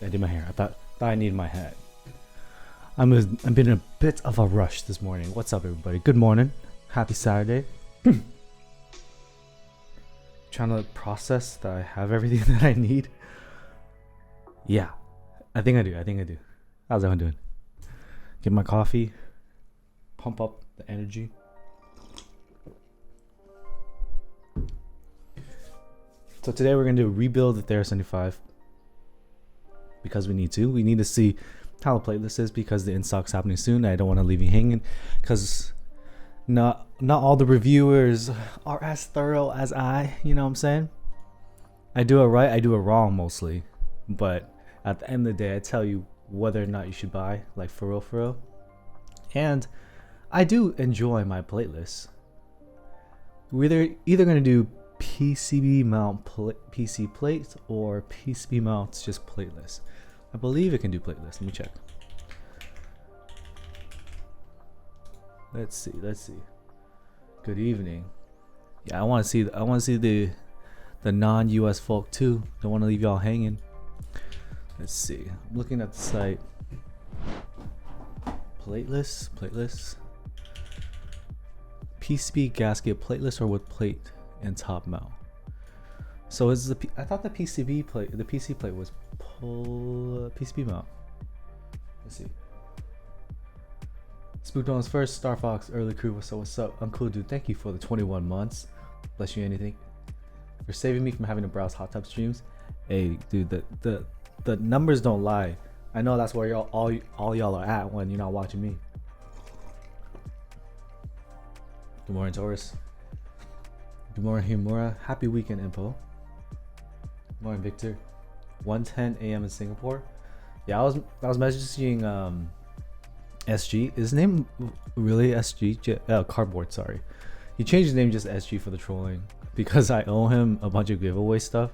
I did my hair. I thought I needed my hat. I've been in a bit of a rush this morning. What's up, everybody? Good morning. Happy Saturday. Trying to process that I have everything that I need. Yeah, I think I do. How's everyone doing? Get my coffee. Pump up the energy. So today we're going to rebuild the Thera75 because we need to. We need to see how the plateless is because the in-stock's happening soon. I don't want to leave you hanging because not all the reviewers are as thorough as I, you know what I'm saying? I do it right, I do it wrong mostly. But at the end of the day, I tell you whether or not you should buy, like for real. And I do enjoy my plateless. We're either going to do PCB mount PC plate or PCB mounts just plateless. I believe it can do plateless. Let me check. Let's see. Good evening. Yeah, I want to see the non-US folk too. Don't want to leave y'all hanging. Let's see. I'm looking at the site. Plateless. PCB gasket plateless or with plate and top mount. So is I thought the PC plate was PCB mount. Let's see. Spooked on his first Star Fox early crew. So what's up? I'm cool, dude. Thank you for the 21 months. Bless you anything. For saving me from having to browse hot tub streams. Hey, dude, the numbers don't lie. I know that's where all y'all are at when you're not watching me. Good morning, Taurus. Good morning, Himura. Happy weekend, Info. Good morning, Victor. 1:10 a.m. in Singapore. Yeah, I was messaging SG. Is his name really SG? Cardboard, sorry. He changed his name just to SG for the trolling because I owe him a bunch of giveaway stuff.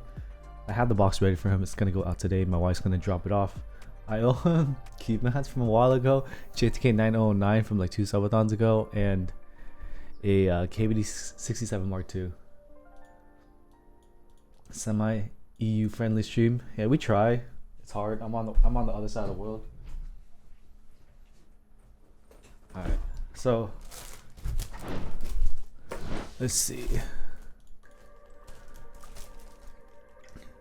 I have the box ready for him. It's gonna go out today. My wife's gonna drop it off. I owe him keep mats from a while ago, JTK 9009 from like 2 subathons ago, and a KBD 67 Mark II. Semi EU friendly stream. Yeah, we try. It's hard. I'm on the other side of the world. All right. So let's see.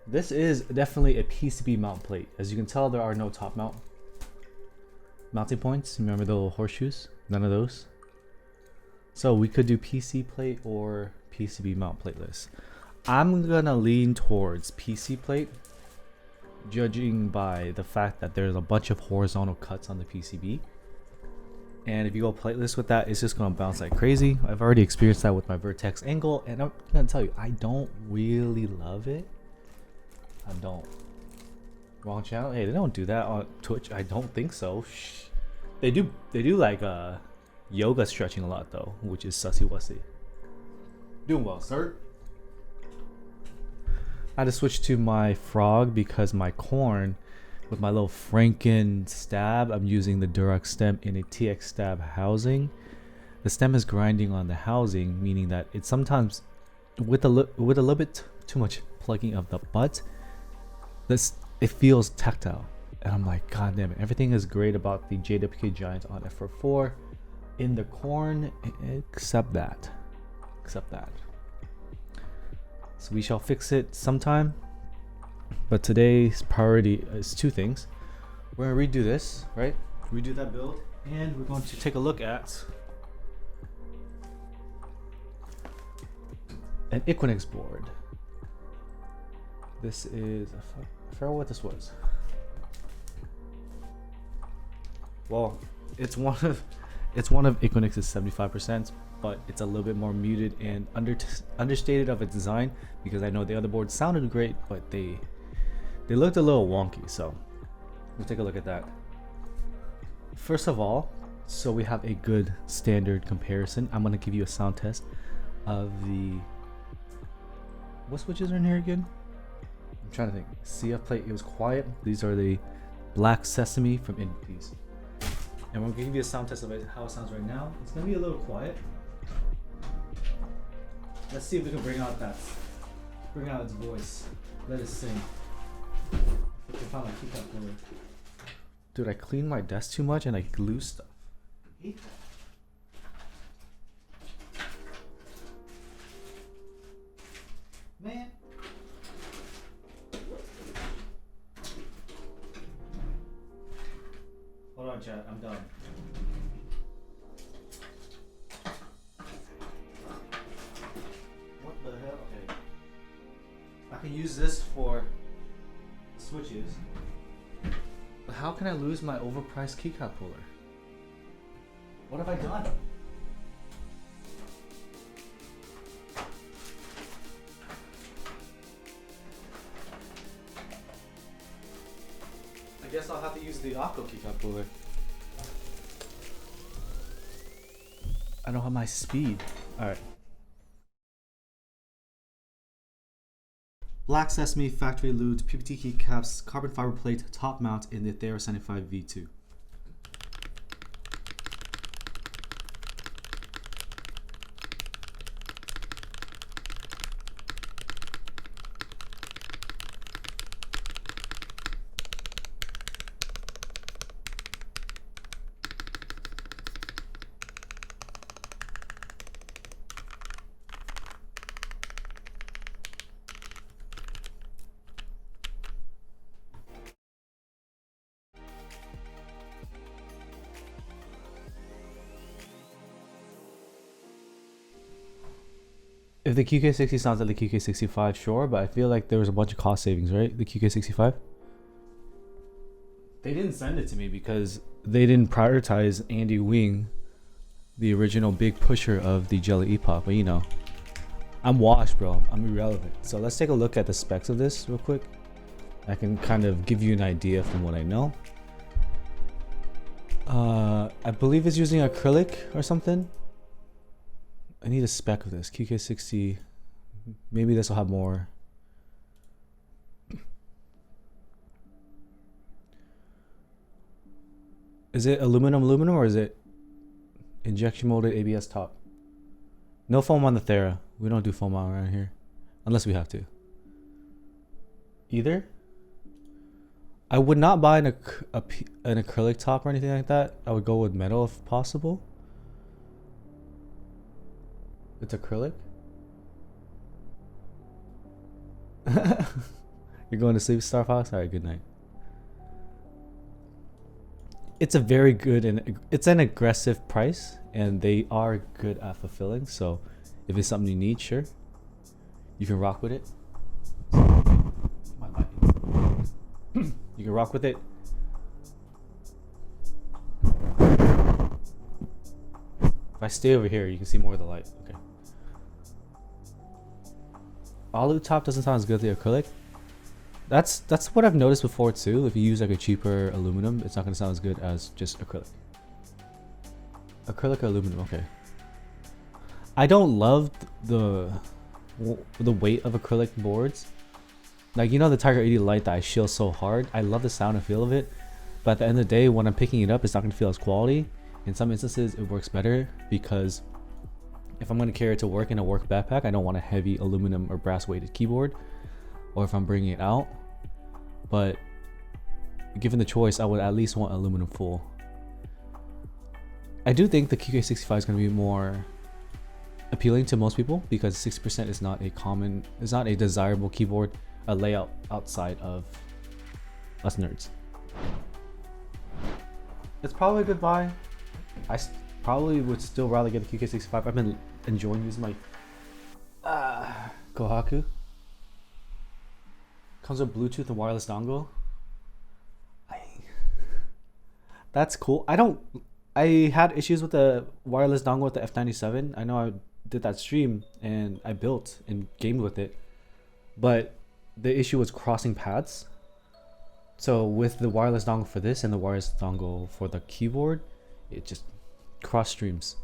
This is definitely a PCB mount plate. As you can tell, there are no top mount mounting points. Remember the little horseshoes? None of those. So we could do PC plate or PCB mount plateless. I'm gonna lean towards PC plate, judging by the fact that there's a bunch of horizontal cuts on the PCB. And if you go plateless with that, it's just gonna bounce like crazy. I've already experienced that with my vertex angle, and I'm gonna tell you, I don't really love it. I don't. Wrong channel? Hey, they don't do that on Twitch. I don't think so. Shh. They do like yoga stretching a lot though, which is sussy wussy. Doing well, sir. I had to switch to my frog because my corn, with my little Franken stab, I'm using the Durex stem in a TX stab housing. The stem is grinding on the housing, meaning that it sometimes, with a little bit too much plugging of the butt, it feels tactile. And I'm like, god damn it, everything is great about the JWK Giant on F4 in the corn, except that. So we shall fix it sometime. But today's priority is two things. We're gonna redo this, right? Redo that build, and we're going to take a look at an Equinix board. This is, I forgot what this was. Well, it's one of Equinix's 75%, but it's a little bit more muted and understated of its design because I know the other boards sounded great, but they looked a little wonky. So we'll take a look at that. First of all, so we have a good standard comparison, I'm gonna give you a sound test of the, what switches are in here again? I'm trying to think. CF plate, it was quiet. These are the Black Sesame from Indies. And we're gonna give you a sound test of it, how it sounds right now. It's gonna be a little quiet. Let's see if we can bring out its voice. Let it sing. If we can found my keycap puller. Dude, I clean my desk too much and I glue stuff. I hate that. Man. Hold on, chat. I'm done. What the hell? Okay. I can use this for switches. But how can I lose my overpriced keycap puller? What have I done? I guess I'll have to use the Aqua keycap puller. I don't have my speed. Alright. Black Sesame Factory Lubed PPT keycaps carbon fiber plate top mount in the Thera75 V2. If the QK60 sounds like the QK65, sure, but I feel like there was a bunch of cost savings, right? The QK65? They didn't send it to me because they didn't prioritize Andy Wing, the original big pusher of the Jelly Epoch, but you know, I'm washed, bro. I'm irrelevant. So let's take a look at the specs of this real quick. I can kind of give you an idea from what I know. I believe it's using acrylic or something. I need a spec of this. QK60. Maybe this will have more. Is it aluminum or is it injection molded ABS top? No foam on the Thera. We don't do foam around here. Unless we have to. Either? I would not buy an acrylic top or anything like that. I would go with metal if possible. It's acrylic? You're going to sleep, Star Fox? Alright, good night. It's a very good and it's an aggressive price, and they are good at fulfilling. So if it's something you need, sure, you can rock with it. My light. You can rock with it. If I stay over here, you can see more of the light. Okay. Alu top doesn't sound as good as the acrylic. That's what I've noticed before too. If you use like a cheaper aluminum, it's not going to sound as good as just acrylic. Acrylic or aluminum, okay. I don't love the weight of acrylic boards. Like, you know, the Tiger 80 light that I shield so hard. I love the sound and feel of it, but at the end of the day, when I'm picking it up, it's not going to feel as quality. In some instances, it works better because if I'm going to carry it to work in a work backpack, I don't want a heavy aluminum or brass weighted keyboard, or if I'm bringing it out. But given the choice, I would at least want aluminum full. I do think the QK65 is going to be more appealing to most people because 60% is not a desirable keyboard, a layout outside of us nerds. It's probably a good buy. I probably would still rather get the QK65. I've been enjoying using my Kohaku. Comes with Bluetooth and wireless dongle. That's cool. I had issues with the wireless dongle with the F97. I know I did that stream and I built and gamed with it, but the issue was crossing paths. So with the wireless dongle for this and the wireless dongle for the keyboard, it just cross streams.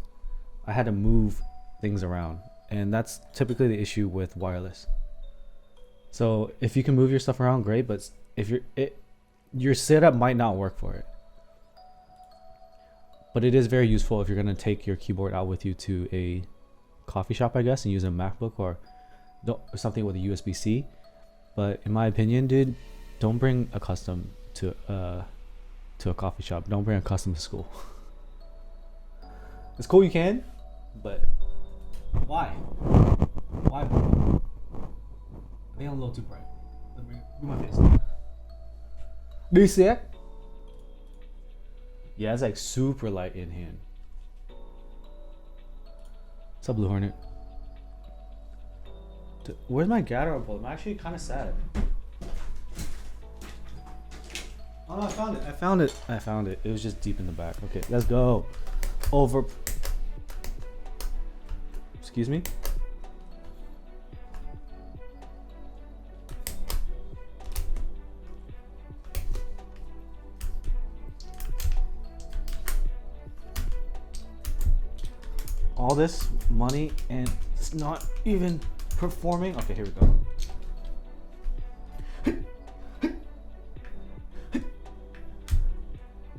I had to move things around, and that's typically the issue with wireless. So if you can move your stuff around, great, but if your setup might not work for it. But it is very useful if you're going to take your keyboard out with you to a coffee shop, I guess, and use a MacBook or something with a USB-C. But in my opinion, dude, don't bring a custom to a coffee shop. Don't bring a custom to school. It's cool you can, but why? Why? I think I'm a little too bright. Let me move my face. Do you see it? Yeah, it's like super light in hand. What's up, Blue Hornet? Where's my Gather bolt? I'm actually kind of sad. Oh no, I found it. I found it. I found it. It was just deep in the back. Okay, let's go. Over. Excuse me? All this money and it's not even performing. Okay, here we go. There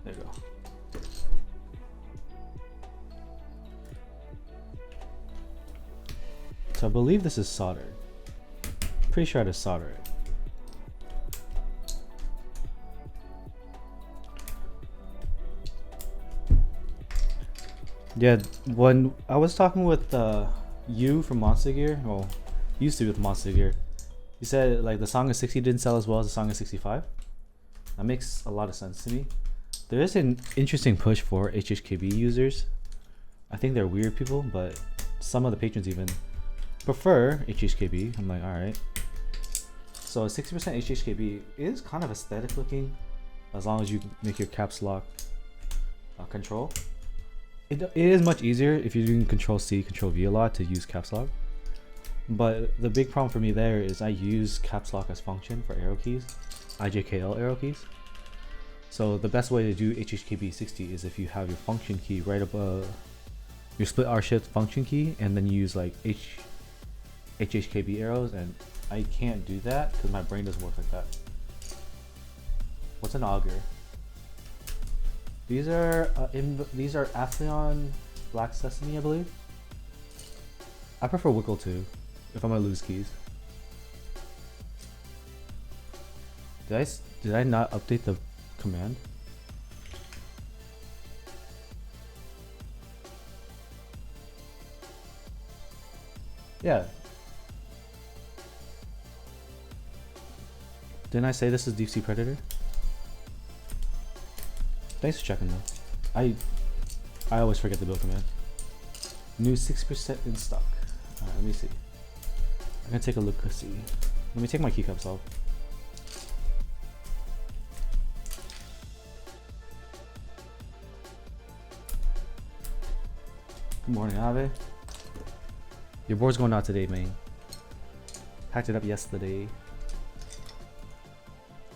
you go. So I believe this is soldered. Pretty sure I had to solder it. Yeah, when I was talking with you from Monster Gear, well, used to be with Monster Gear, he said like the Song of 60 didn't sell as well as the Song of 65. That makes a lot of sense to me. There is an interesting push for HHKB users. I think they're weird people, but some of the patrons even prefer HHKB. I'm like, alright. So 60% HHKB is kind of aesthetic looking, as long as you make your caps lock control. It is much easier if you're doing Control C, Control V a lot to use caps lock. But the big problem for me there is I use caps lock as function for arrow keys, IJKL arrow keys. So the best way to do HHKB 60 is if you have your function key right above your split R shift function key, and then you use like HHKB arrows, and I can't do that because my brain doesn't work like that. What's an auger? These are Atheon Black Sesame, I believe. I prefer Wickle too, if I'm gonna lose keys. Did I not update the command? Yeah. Didn't I say this is Deep Sea Predator? Thanks for checking though. I always forget the build command. New 6% in stock. Alright, let me see. I'm gonna take a look. See. Let me take my keycaps off. Good morning, Ave. Your board's going out today, man. Packed it up yesterday.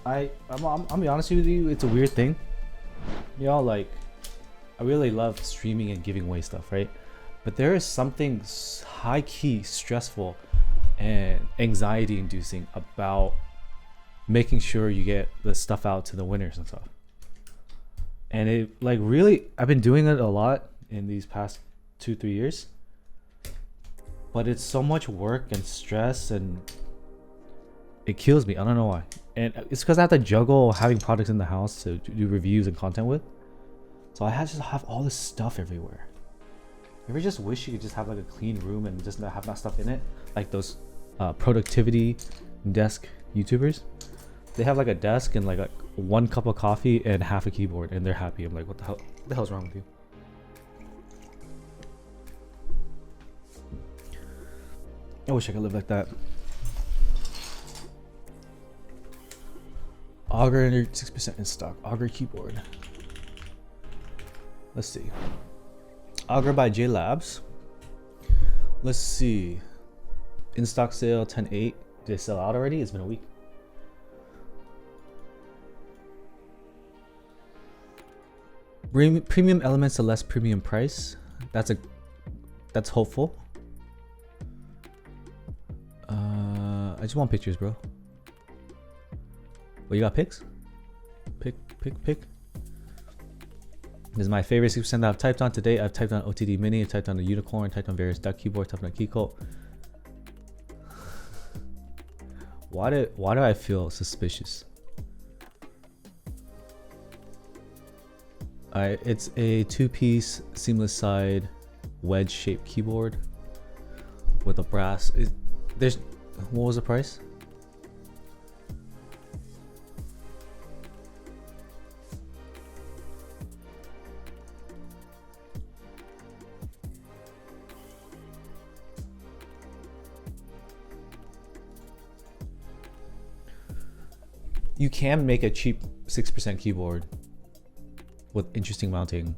I'll be honest with you, it's a weird thing. Y'all, like, I really love streaming and giving away stuff, right? But there is something high-key stressful and anxiety-inducing about making sure you get the stuff out to the winners and stuff. And it, like, really, I've been doing it a lot in these past 2-3 years. But it's so much work and stress, and it kills me. I don't know why. And it's because I have to juggle having products in the house to do reviews and content with. So I have to have all this stuff everywhere. You ever just wish you could just have like a clean room and just not have that stuff in it? Like those productivity desk YouTubers. They have like a desk and like one cup of coffee and half a keyboard, and they're happy. I'm like, what the hell's wrong with you? I wish I could live like that. Auger 6% in stock. Auger keyboard. Let's see. Auger by J Labs. Let's see. In stock sale 10.8. Did they sell out already? It's been a week. Premium elements to less premium price. That's hopeful. I just want pictures, bro. Well, you got pics? Pick. This is my favorite 6% that I've typed on today. I've typed on OTD Mini, I've typed on the Unicorn, typed on various duck keyboards, typed on Keycult. Why do I feel suspicious? Alright, it's a 2-piece seamless side wedge shaped keyboard with a brass. What was the price? You can make a cheap 6% keyboard with interesting mounting.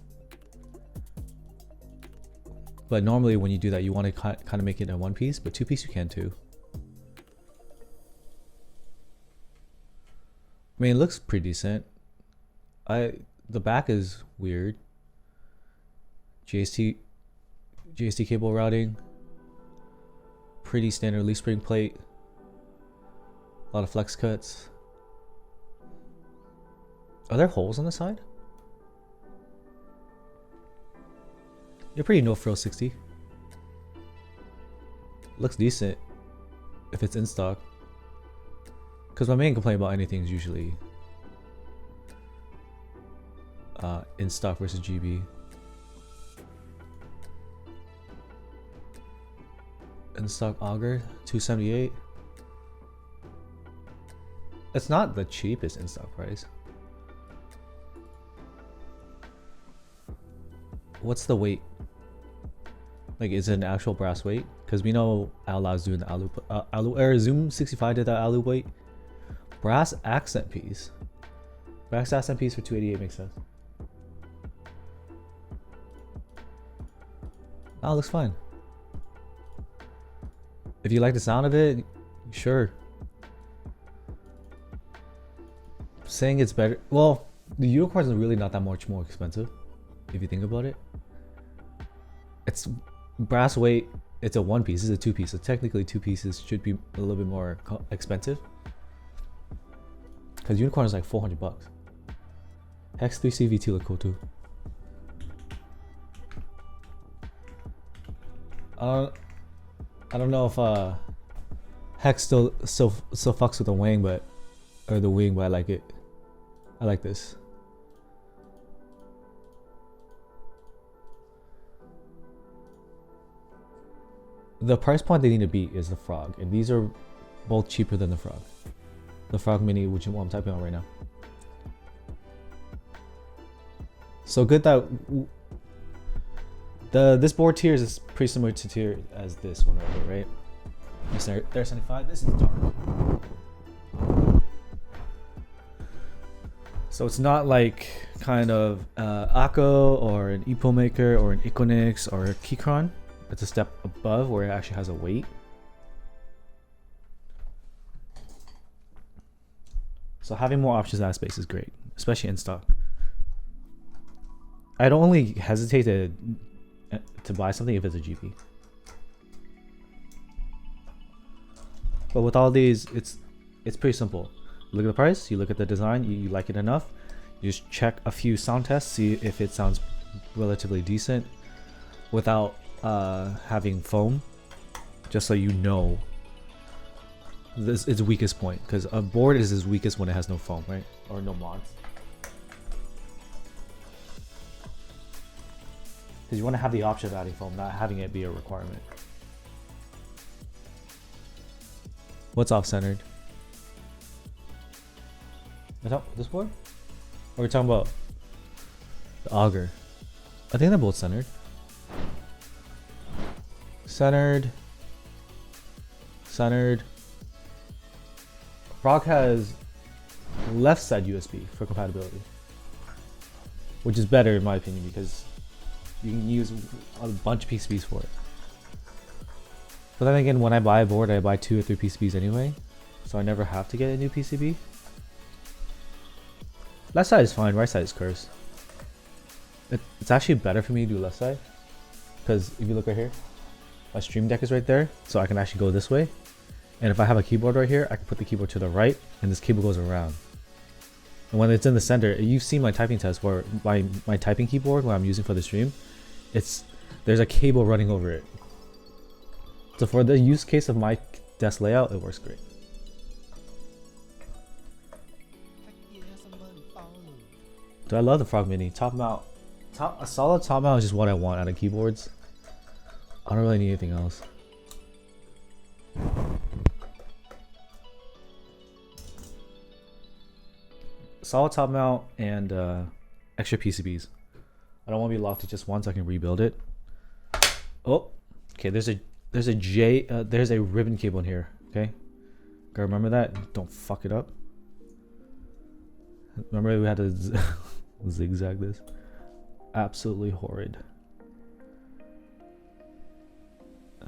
But normally when you do that, you want to kind of make it a 1-piece, but 2-piece you can too. I mean, it looks pretty decent. The back is weird. JST cable routing. Pretty standard leaf spring plate. A lot of flex cuts. Are there holes on the side? You're pretty no frill 60. Looks decent if it's in stock. Because my main complaint about anything is usually in stock versus GB. In stock auger 278. It's not the cheapest in stock price. What's the weight? Like, is it an actual brass weight? Because we know Ala's doing the alu or Zoom 65 did that alu weight. Brass accent piece. Brass accent piece for 288 makes sense. Oh, looks fine. If you like the sound of it, sure. Saying it's better. Well, the unicorns are really not that much more expensive, if you think about it. It's brass weight. It's a 1-piece. It's a 2-piece. So technically 2 pieces should be a little bit more expensive. Because unicorn is like 400 bucks. Hex 3 CVT look cool too. I don't know if Hex still fucks with the wing, but the wing, but I like it. I like this. The price point they need to beat is the Frog, and these are both cheaper than the Frog. The Frog Mini, which I'm typing on right now. So good that this board tier is pretty similar to tier as this one right here, right? This Thera75. This is dark. So it's not like kind of Akko or an Epo Maker or an Equinix or a Keychron. It's a step above where it actually has a weight. So having more options in that space is great, especially in stock. I'd only hesitate to buy something if it's a GP. But with all these, it's pretty simple. You look at the price, you look at the design, you like it enough. You just check a few sound tests, see if it sounds relatively decent without having foam, just so you know this its weakest point, because a board is its weakest when it has no foam, right? Or no mods. Because you want to have the option of adding foam, not having it be a requirement. What's off-centered? This board? Or are we talking about the auger? I think they're both centered. Centered. Frog has left side USB for compatibility, which is better in my opinion because you can use a bunch of PCBs for it. But then again, when I buy a board, I buy 2 or 3 PCBs anyway, so I never have to get a new PCB. Left side is fine, right side is cursed. It's actually better for me to do left side, because if you look right here, my stream deck is right there, so I can actually go this way. And if I have a keyboard right here, I can put the keyboard to the right, and this cable goes around. And when it's in the center, you've seen my typing test where my typing keyboard, what I'm using for the stream, there's a cable running over it. So for the use case of my desk layout, it works great. Dude, I love the Frog Mini. Top mount. A solid top mount is just what I want out of keyboards. I don't really need anything else. Solid top mount and extra PCBs. I don't want to be locked to just one, so I can rebuild it. Oh, okay. There's a ribbon cable in here. Okay, gotta remember that. Don't fuck it up. Remember we had to zigzag this. Absolutely horrid.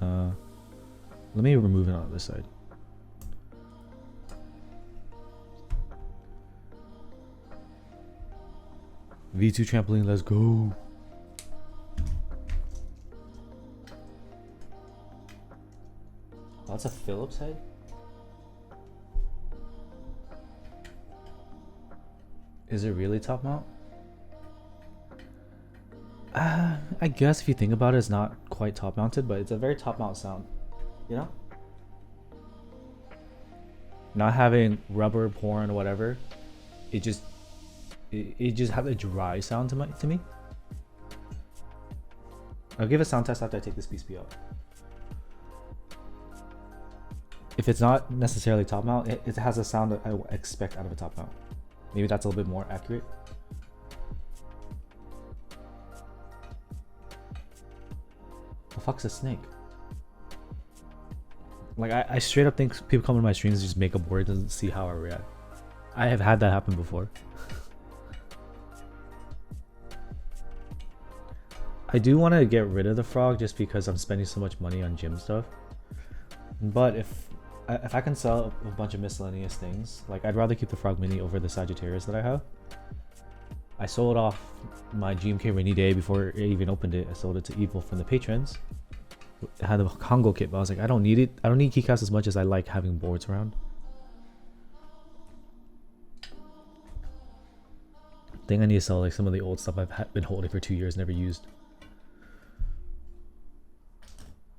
Let me remove it on this side. V2 trampoline, let's go. Oh, that's a Phillips head? Is it really top mount? I guess if you think about it, it's not quite top mounted, but it's a very top mount sound. You know? Not having rubber, porn, or whatever. It just has a dry sound to me. I'll give a sound test after I take this PCB out. If it's not necessarily top mount, it has a sound that I would expect out of a top mount. Maybe that's a little bit more accurate. The fuck's a snake? Like I straight up think people come to my streams and just make up words and see how I react. I have had that happen before. I do want to get rid of the frog just because I'm spending so much money on gym stuff. But if I can sell a bunch of miscellaneous things, like I'd rather keep the Frog Mini over the Sagittarius that I have. I sold off my GMK rainy day before it even opened it. I sold it to Evil from the patrons. It had the Congo kit, but I was like, I don't need it. I don't need keycaps as much as I like having boards around. I think I need to sell like some of the old stuff I've been holding for 2 years, never used.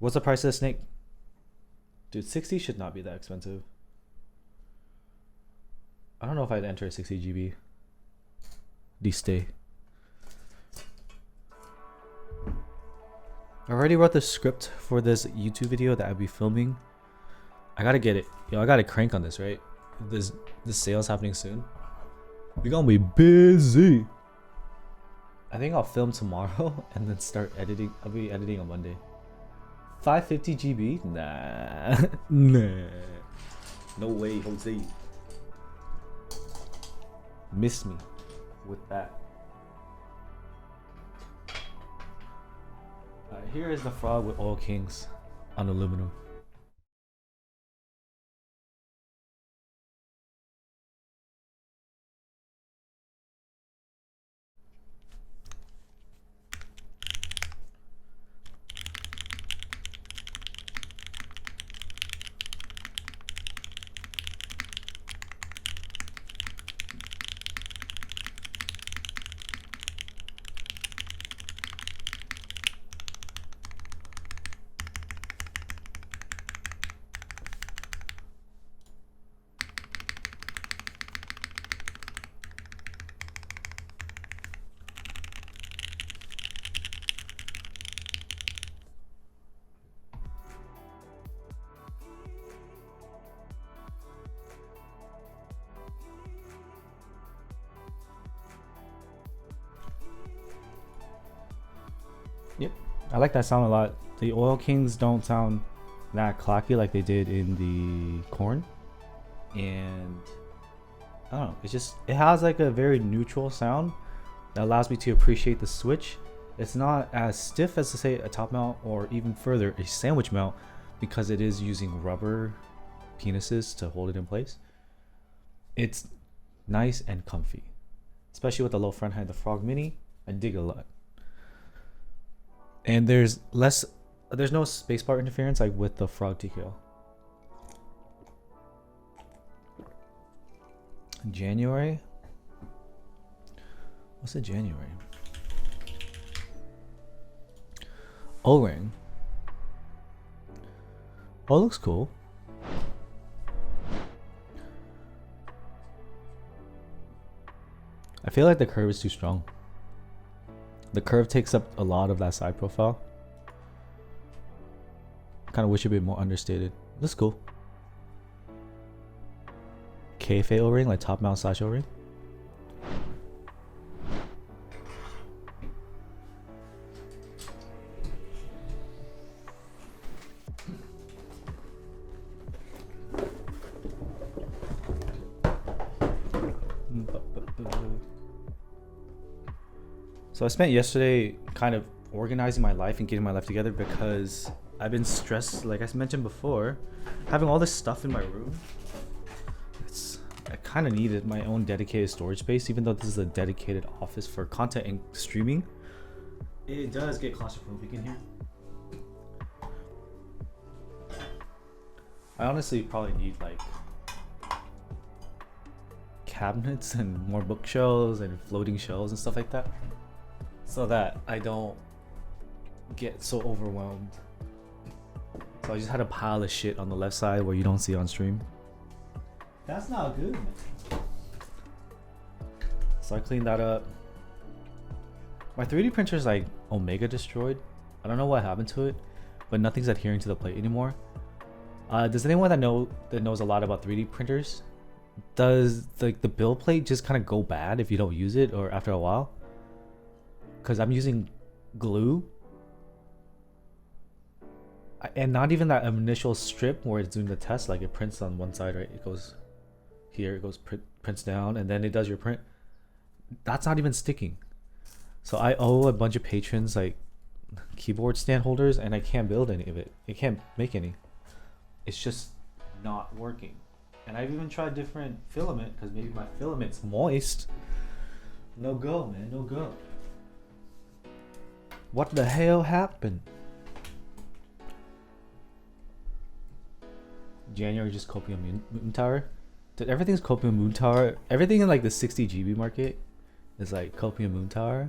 What's the price of the snake? Dude, 60 should not be that expensive. I don't know if I'd enter a 60 GB. Stay. I already wrote the script for this YouTube video that I'll be filming. I gotta get it. Yo, I gotta crank on this, right? This sale's happening soon. We're gonna be busy. I think I'll film tomorrow and then start editing. I'll be editing on Monday. 550 GB? Nah. Nah. No way, Jose. Miss me with that. Here is the frog with Oil Kings on aluminum. Yep, I like that sound a lot. The Oil Kings don't sound that clacky like they did in the Corn, and I don't know, it has like a very neutral sound that allows me to appreciate the switch. It's not as stiff as, to say, a top mount or even further a sandwich mount, because it is using rubber penises to hold it in place. It's nice and comfy, especially with the low front head. The Frog Mini, I dig a lot. And there's no spacebar interference like with the Frog TKL. January? What's it, January? O-ring. Oh, it looks cool. feel like the curve is too strong. The curve takes up a lot of that side profile. Kind of wish it'd be more understated. That's cool. K-Fay O-ring, like top mount slash O-ring. So I spent yesterday kind of organizing my life and getting my life together because I've been stressed, like I mentioned before, having all this stuff in my room. I kind of needed my own dedicated storage space, even though this is a dedicated office for content and streaming. It does get claustrophobic in here. I honestly probably need like cabinets and more bookshelves and floating shelves and stuff like that, so that I don't get so overwhelmed. So I just had a pile of shit on the left side where you don't see on stream. That's not good, man. So I cleaned that up. My 3D printer is like Omega destroyed. I don't know what happened to it, but nothing's adhering to the plate anymore. Does anyone that knows a lot about 3D printers? Does the build plate just kind of go bad if you don't use it or after a while? Because I'm using glue. And not even that initial strip where it's doing the test, like it prints on one side, right? It goes here, it goes prints down, and then it does your print. That's not even sticking. So I owe a bunch of patrons like keyboard stand holders, and I can't build any of it. I can't make any. It's just not working. And I've even tried different filament because maybe my filament's moist. No go, man, no go. What the hell happened? January just Copium Moon Tower. Dude, everything's Copium Moon Tower. Everything in like the 60 GB market is like Copium Moon Tower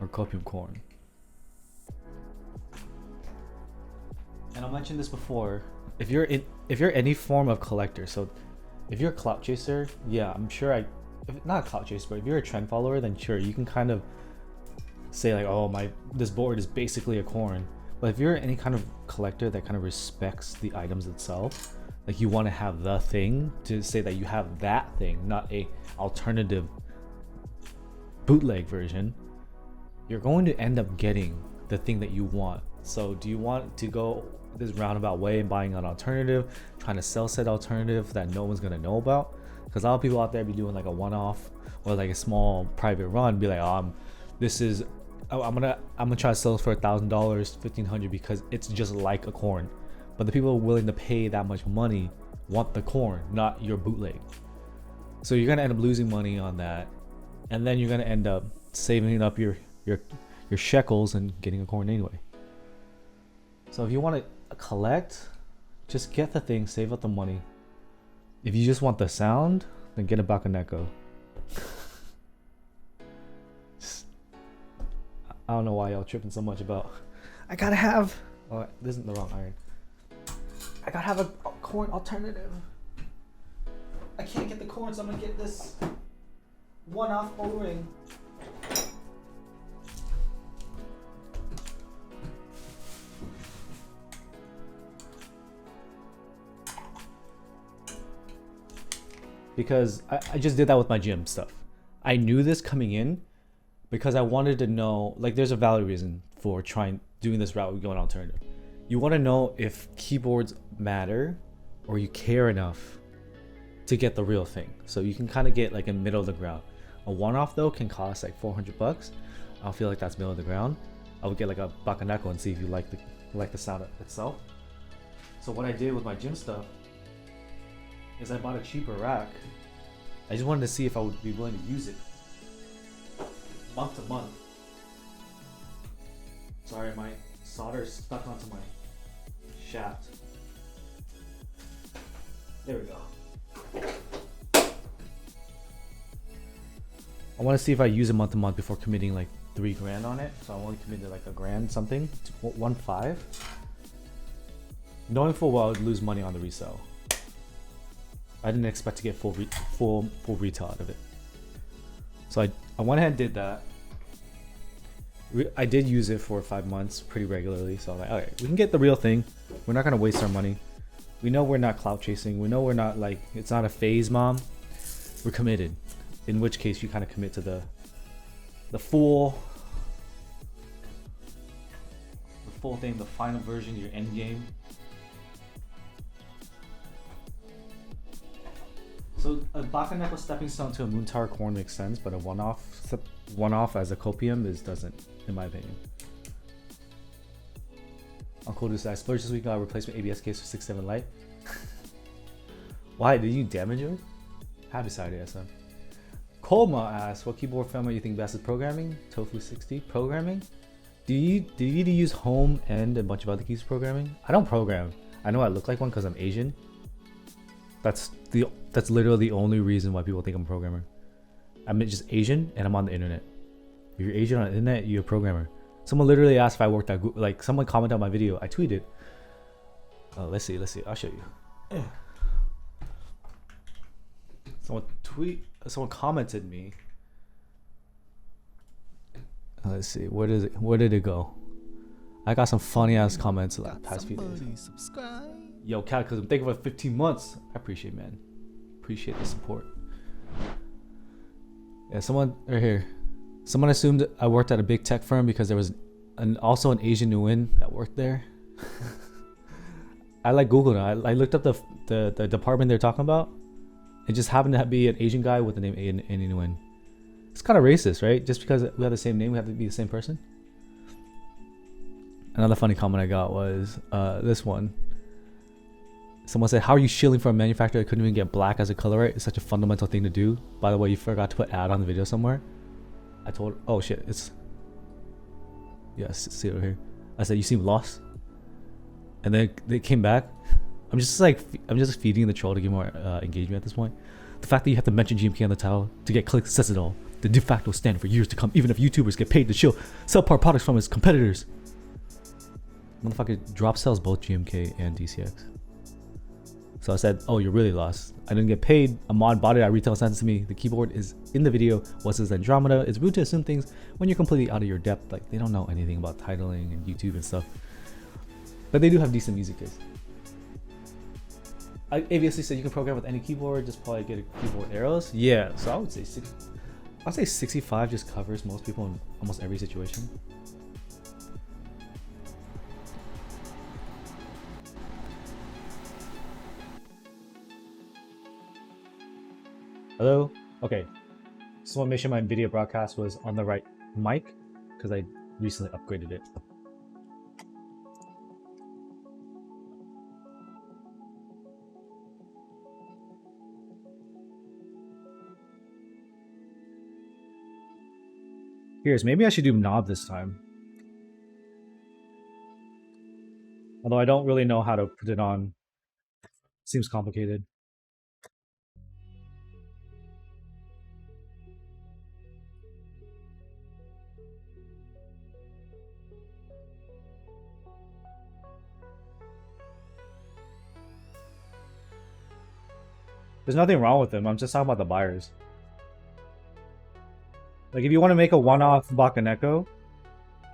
or Copium Corn. And I mentioned this before. If you're any form of collector, so if you're a clout chaser, yeah, I'm sure not a clout chaser, but if you're a trend follower, then sure, you can kind of say like, oh, this board is basically a corn. But if you're any kind of collector that kind of respects the items itself, like you want to have the thing to say that you have that thing, not a alternative bootleg version, you're going to end up getting the thing that you want. So do you want to go this roundabout way and buying an alternative, trying to sell said alternative that no one's gonna know about? Because a lot of people out there be doing like a one-off or like a small private run, be like, I'm gonna try to sell it for $1,000, $1,500 because it's just like a corn. But the people willing to pay that much money want the corn, not your bootleg. So you're gonna end up losing money on that, and then you're gonna end up saving up your shekels and getting a corn anyway. So if you want to collect, just get the thing, save up the money. If you just want the sound, then get a Bakaneko. I don't know why y'all tripping so much about I gotta have, oh, this isn't the wrong iron. I gotta have a corn alternative. I can't get the corn, so I'm gonna get this one-off O-ring. Because I just did that with my gym stuff. I knew this coming in because I wanted to know, like, there's a valid reason for doing this route with going alternative. You want to know if keyboards matter or you care enough to get the real thing. So you can kind of get like in middle of the ground. A one-off though can cost like $400. I feel like that's middle of the ground. I would get like a Bakaneko and see if you like the sound itself. So what I did with my gym stuff is I bought a cheaper rack. I just wanted to see if I would be willing to use it month to month. Sorry, my solder stuck onto my shaft. There we go. I want to see if I use it month to month before committing like $3,000 on it. So I only committed like $1,000 something, 1.5. Knowing full well I would lose money on the resale. I didn't expect to get full retail out of it. So I went ahead and did that. I did use it for 5 months pretty regularly. So I'm like, okay, we can get the real thing. We're not going to waste our money. We know we're not clout chasing. We know we're not like, it's not a phase, mom. We're committed. In which case you kind of commit to the full thing, the final version, your end game. So a Bakaneko stepping stone to a Moon Tower Corn makes sense, but a one-off as a copium doesn't, in my opinion. Uncle Deuce, I splurged this week on a replacement ABS case for 6.7 Lite. Why? Did you damage it? Happy Saturday, SM. Kolma asks, what keyboard family you think best is programming? Tofu60 programming? Do you need to use home and a bunch of other keys for programming? I don't program. I know I look like one because I'm Asian. That's literally the only reason why people think I'm a programmer. I'm just Asian and I'm on the internet. If you're Asian on the internet, you're a programmer. Someone literally asked if I worked at Google. Like someone commented on my video. I tweeted. Oh, let's see. I'll show you. Someone commented me. Let's see. Where did it go? I got some funny ass comments the past few days. Subscribe. Yo, Cataclysm, thank you for 15 months. I appreciate, man. Appreciate the support. Yeah, someone right here. Someone assumed I worked at a big tech firm because there was also an Asian Nguyen that worked there. I like Googled it. I looked up the department they're talking about. It just happened to be an Asian guy with the name Andy Nguyen. It's kind of racist, right? Just because we have the same name, we have to be the same person. Another funny comment I got was this one. Someone said, how are you shilling for a manufacturer that couldn't even get black as a color right? It's such a fundamental thing to do. By the way, you forgot to put ad on the video somewhere. I told, oh shit, it's, yes, see it over here. I said, you seem lost. And then they came back. I'm just feeding the troll to get more engagement at this point. The fact that you have to mention GMK on the title to get clicks says it all. The de facto standard for years to come, even if YouTubers get paid to show subpar products from its competitors. Motherfucker drop sells both GMK and DCX. So I said, oh, you're really lost. I didn't get paid. A mod bought it at retail, sent it to me. The keyboard is in the video. What's this Andromeda? It's rude to assume things when you're completely out of your depth. Like, they don't know anything about titling and YouTube and stuff. But they do have decent music taste. I obviously said you can program with any keyboard, just probably get a keyboard arrows. Yeah, so I would say 65 just covers most people in almost every situation. Hello? Okay. Just want to make sure my video broadcast was on the right mic because I recently upgraded it. Maybe I should do knob this time. Although I don't really know how to put it on. Seems complicated. There's nothing wrong with them. I'm just talking about the buyers. Like, if you want to make a one-off Bakaneko,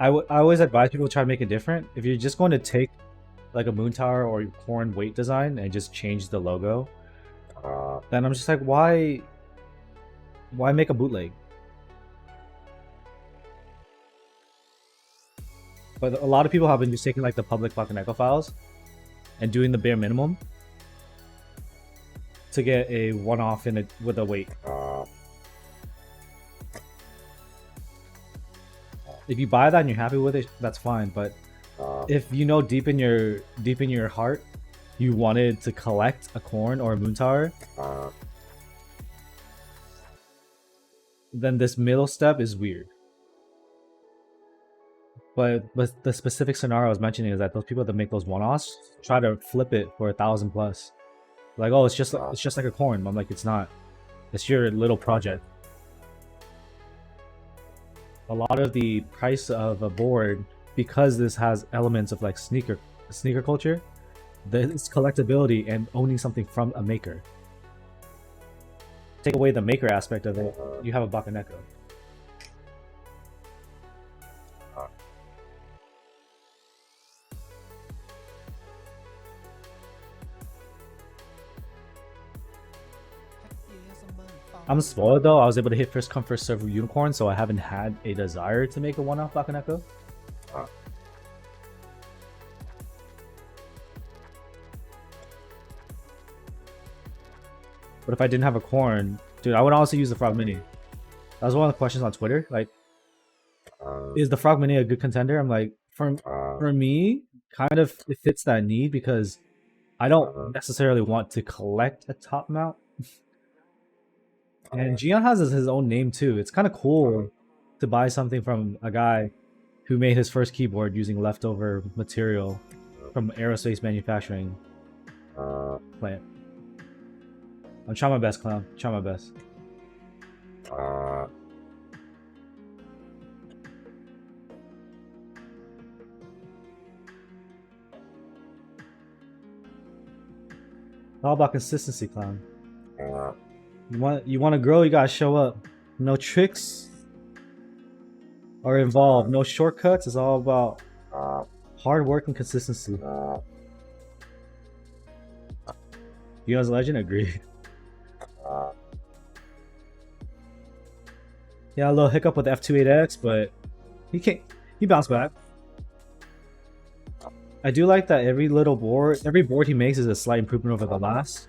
I always advise people to try to make it different. If you're just going to take like a Moon Tower or Corn weight design and just change the logo, then I'm just like, why make a bootleg? But a lot of people have been just taking like the public Bakaneko files and doing the bare minimum to get a one-off in it with a weight. If you buy that and you're happy with it, that's fine. But if you know deep in your heart, you wanted to collect a Corn or a Moon Tower, then this middle step is weird. But the specific scenario I was mentioning is that those people that make those one-offs try to flip it for 1,000 plus. Like, oh, it's just like a Corn. I'm like, it's not. It's your little project. A lot of the price of a board, because this has elements of like sneaker culture, it's collectability and owning something from a maker. take away the maker aspect of it, you have a Bakaneko. I'm spoiled though. I was able to hit first come first serve unicorn, so I haven't had a desire to make a one-off Bakaneko. But if I didn't have a corn, dude, I would also use the Frog Mini. That was one of the questions on Twitter. Like, is the Frog Mini a good contender? I'm like, for me, kind of it fits that need because I don't necessarily want to collect a top mount. And Gion has his own name too. It's kind of cool to buy something from a guy who made his first keyboard using leftover material from aerospace manufacturing plant. I'm trying my best, clown. Try my best. All about consistency, clown. You want to grow, you gotta show up. No tricks are involved. No shortcuts. It's all about hard work and consistency. You as a legend, agree. Yeah, a little hiccup with F28X, but he bounced back. I do like that every board he makes is a slight improvement over the last.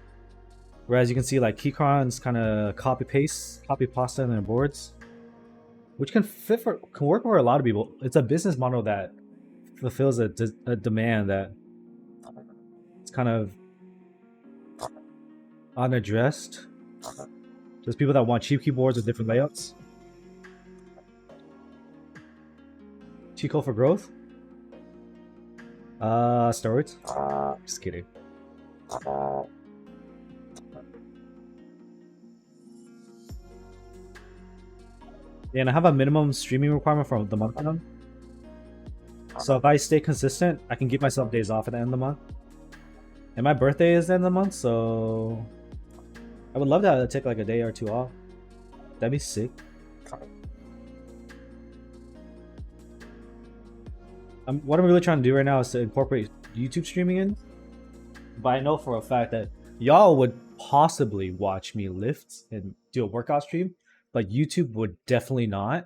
Whereas you can see like Keychron's kind of copy pasta in their boards, which can work for a lot of people. It's a business model that fulfills a demand that it's kind of unaddressed. There's people that want cheap keyboards with different layouts. Cheat code for growth? Steroids? Just kidding. Yeah, and I have a minimum streaming requirement for the month on. So if I stay consistent, I can give myself days off at the end of the month. And my birthday is the end of the month, so I would love to take like a day or two off. That'd be sick. What I'm really trying to do right now is to incorporate YouTube streaming in. But I know for a fact that y'all would possibly watch me lift and do a workout stream, but YouTube would definitely not.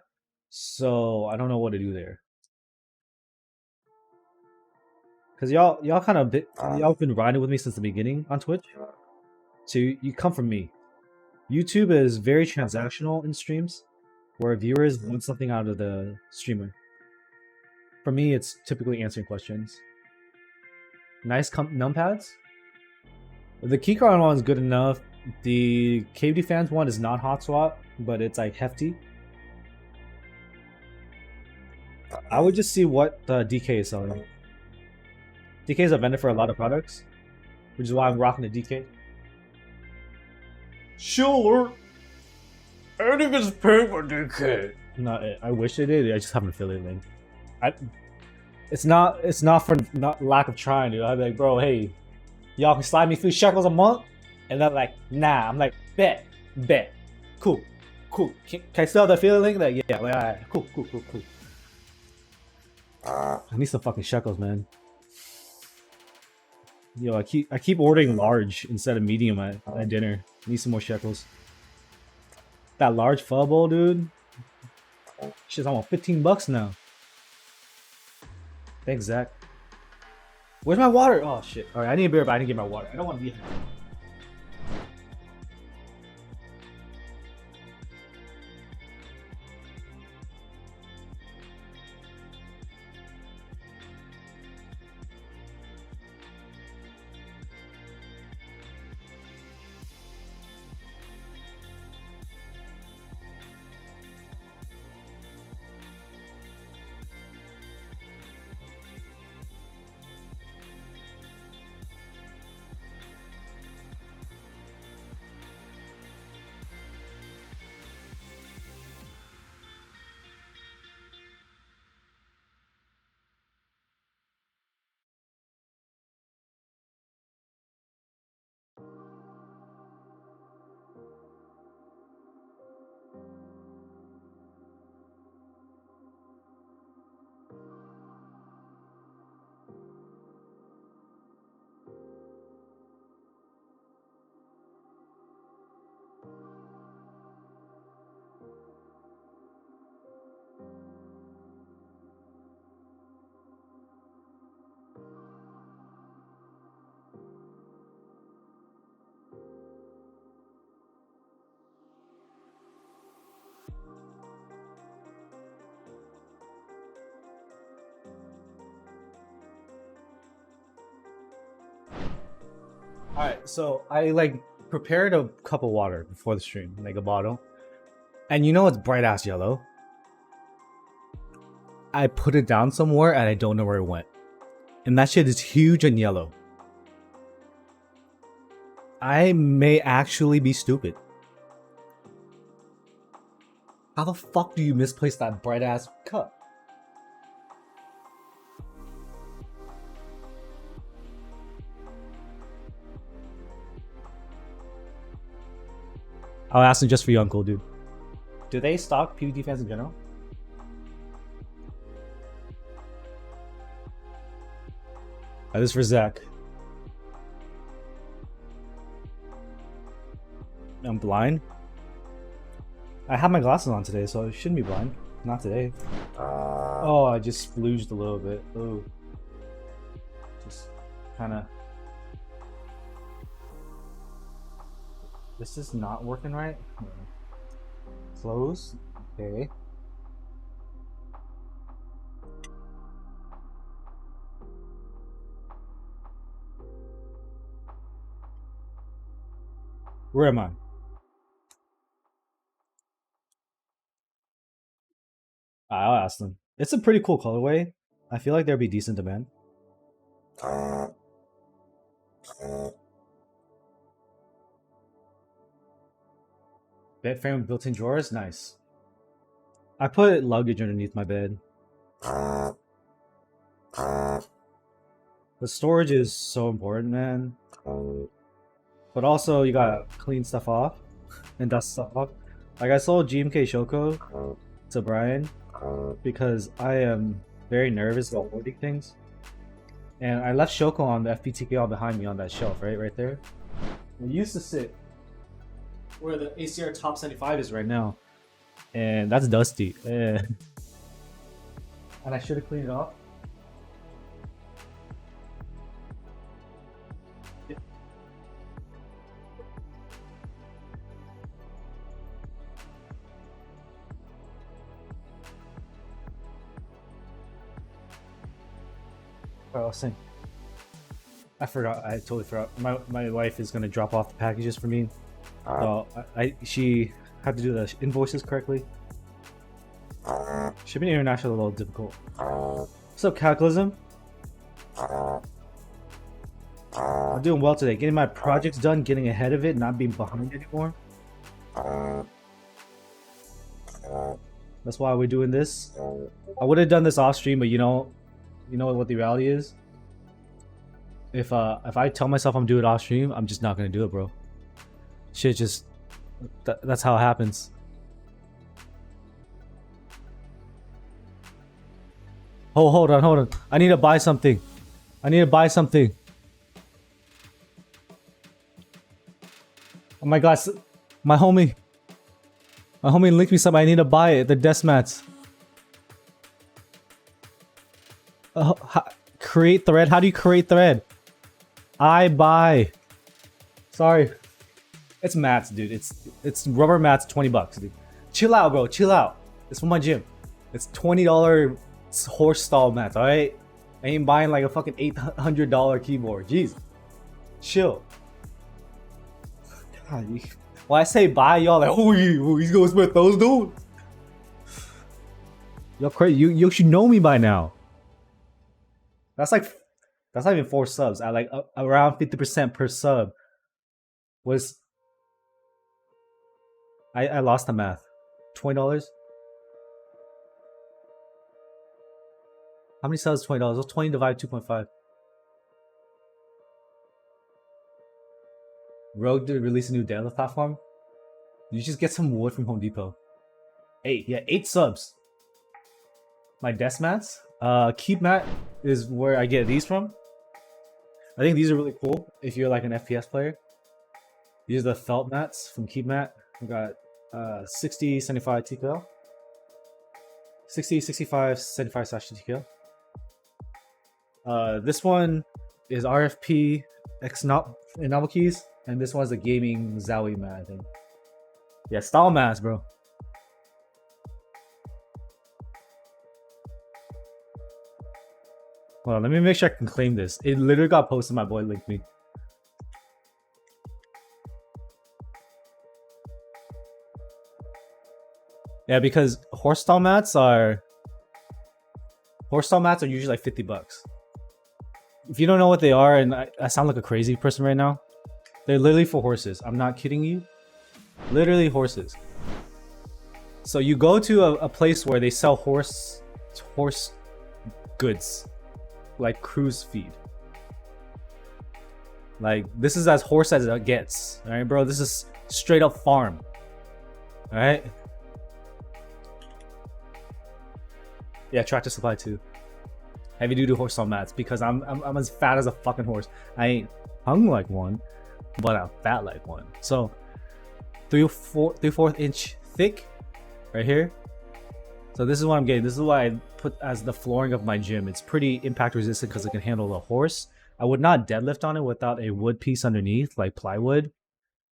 So I don't know what to do there. Cause y'all been riding with me since the beginning on Twitch. So you come from me. YouTube is very transactional in streams, where viewers want something out of the streamer. For me, it's typically answering questions. Nice numpads. The Keychron one is good enough. The KD fans one is not hot swap, but it's like hefty. I would just see what DK is selling. DK is a vendor for a lot of products, which is why I'm rocking the DK. Sure. I think it's paying for DK. No, I wish they did. I just haven't affiliate link. It's not for lack of trying, dude. I'd be like, bro, hey, y'all can slide me 3 shekels a month, and they're like, nah. I'm like, bet, cool. Can I still have the affiliate link? Like, yeah, like, alright, cool. I need some fucking shekels, man. Yo, I keep ordering large instead of medium at dinner. I need some more shekels. That large pho bowl, dude. Shit's almost $15 now. Thanks, Zach. Where's my water? Oh shit. Alright, I need a beer, but I didn't get my water. I don't want to be here. Alright, so I like prepared a cup of water before the stream, like a bottle. And you know it's bright ass yellow. I put it down somewhere and I don't know where it went. And that shit is huge and yellow. I may actually be stupid. How the fuck do you misplace that bright ass cup? I'll ask him just for you, Uncle, dude. Do they stock PvP fans in general? This is for Zach. I'm blind. I have my glasses on today, so I shouldn't be blind. Not today. Oh, I just splooged a little bit. Oh. Just kind of. This is not working right. Close. Okay. Where am I? I'll ask them. It's a pretty cool colorway. I feel like there'd be decent demand. Bed frame with built-in drawers, nice. I put luggage underneath my bed. The storage is so important, man. But also, you gotta clean stuff off and dust stuff off. Like, I sold GMK Shoko to Brian because I am very nervous about hoarding things. And I left Shoko on the FPTKL behind me on that shelf, right there. We used to sit where the ACR Top 75 is right now. And that's dusty. And I should have cleaned it off. What I was saying. I forgot. I totally forgot. My wife is gonna drop off the packages for me. So she had to do the invoices correctly. Shipping international is a little difficult. What's up, Cataclysm? I'm doing well today. Getting my projects done, getting ahead of it, not being behind anymore. That's why we're doing this. I would have done this off stream, but you know what the reality is. If I tell myself I'm doing it off stream, I'm just not gonna do it, bro. Shit, just that's how it happens. Oh, hold on. I need to buy something. Oh my god, my homie linked me something. I need to buy it. The desk mats. Create thread. How do you create thread? I buy. Sorry. It's mats, dude. It's rubber mats, $20, dude. Chill out, bro. Chill out. It's from my gym. It's $20 horse stall mats, alright? I ain't buying like a fucking $800 keyboard. Jeez. Chill. God, when I say buy, y'all like, oh, he's gonna spend those, dude. Y'all crazy. You should know me by now. That's not even 4 subs. I like around 50% per sub. Was I lost the math. $20? How many subs is $20? What's 20 divided 2.5? Rogue did release a new deadlift platform. You just get some wood from Home Depot. 8 subs. My desk mats. Keep mat is where I get these from. I think these are really cool if you're like an FPS player. These are the felt mats from Keep Mat. We got 60, 75 TKL. 60, 65, 75 TKL. This one is RFP X novel keys, and this one's a gaming Zowie mat, I think. Yeah, style mats, bro. Hold on, let me make sure I can claim this. It literally got posted. My boy linked me. Yeah, because horse stall mats are usually like $50. If you don't know what they are, and I sound like a crazy person right now, they're literally for horses. I'm not kidding you. Literally horses. So you go to a place where they sell horse goods, like cruise feed. Like, this is as horse as it gets. All right, bro. This is straight up farm. All right. Yeah, Tractor Supply too. Heavy duty horse on mats, because I'm as fat as a fucking horse. I ain't hung like one, but I'm fat like one. So 3/4 inch thick right here. So this is what I'm getting. This is what I put as the flooring of my gym. It's pretty impact resistant because it can handle a horse. I would not deadlift on it without a wood piece underneath, like plywood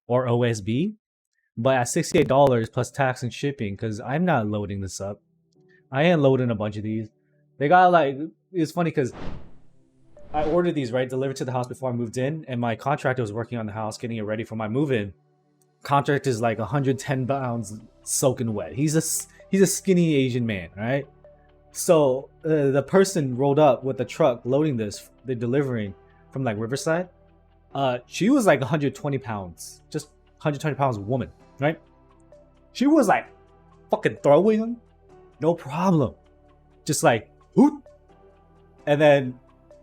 or OSB. But at $68 plus tax and shipping, because I'm not loading this up. I ain't loading a bunch of these. They got like, it's funny because I ordered these, right, delivered to the house before I moved in, and my contractor was working on the house, getting it ready for my move-in. Contractor is like 110 pounds soaking wet. He's a skinny Asian man, right? So the person rolled up with the truck loading this, they're delivering from like Riverside. She was like 120 pounds, just 120 pounds woman, right? She was like fucking throwing them, no problem, just like hoot. And then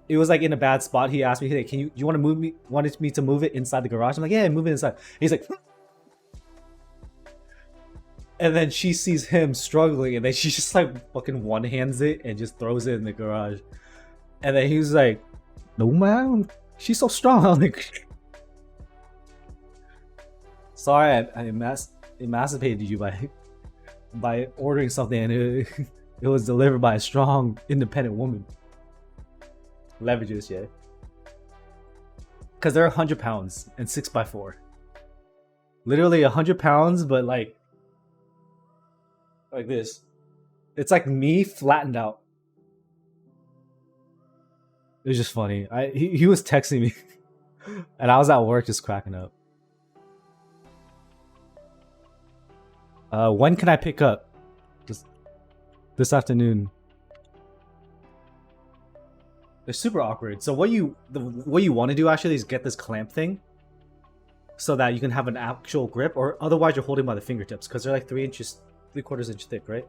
it was like in a bad spot. He asked me, "Hey, do you want to move me? Wanted me to move it inside the garage?" I'm like, "Yeah, move it inside." He's like, and then she sees him struggling, and then she just like fucking one hands it and just throws it in the garage. And then he was like, "No man, she's so strong." I'm like, "Sorry, I emancipated you by ordering something, and it was delivered by a strong, independent woman." Leverages, yeah. Because they're 100 pounds and 6x4. Literally 100 pounds, but like this. It's like me flattened out. It was just funny. He was texting me, and I was at work just cracking up. When can I pick up? Just this afternoon. They're super awkward. So what you want to do actually is get this clamp thing, so that you can have an actual grip, or otherwise you're holding by the fingertips, because they're like 3/4 inch thick, right?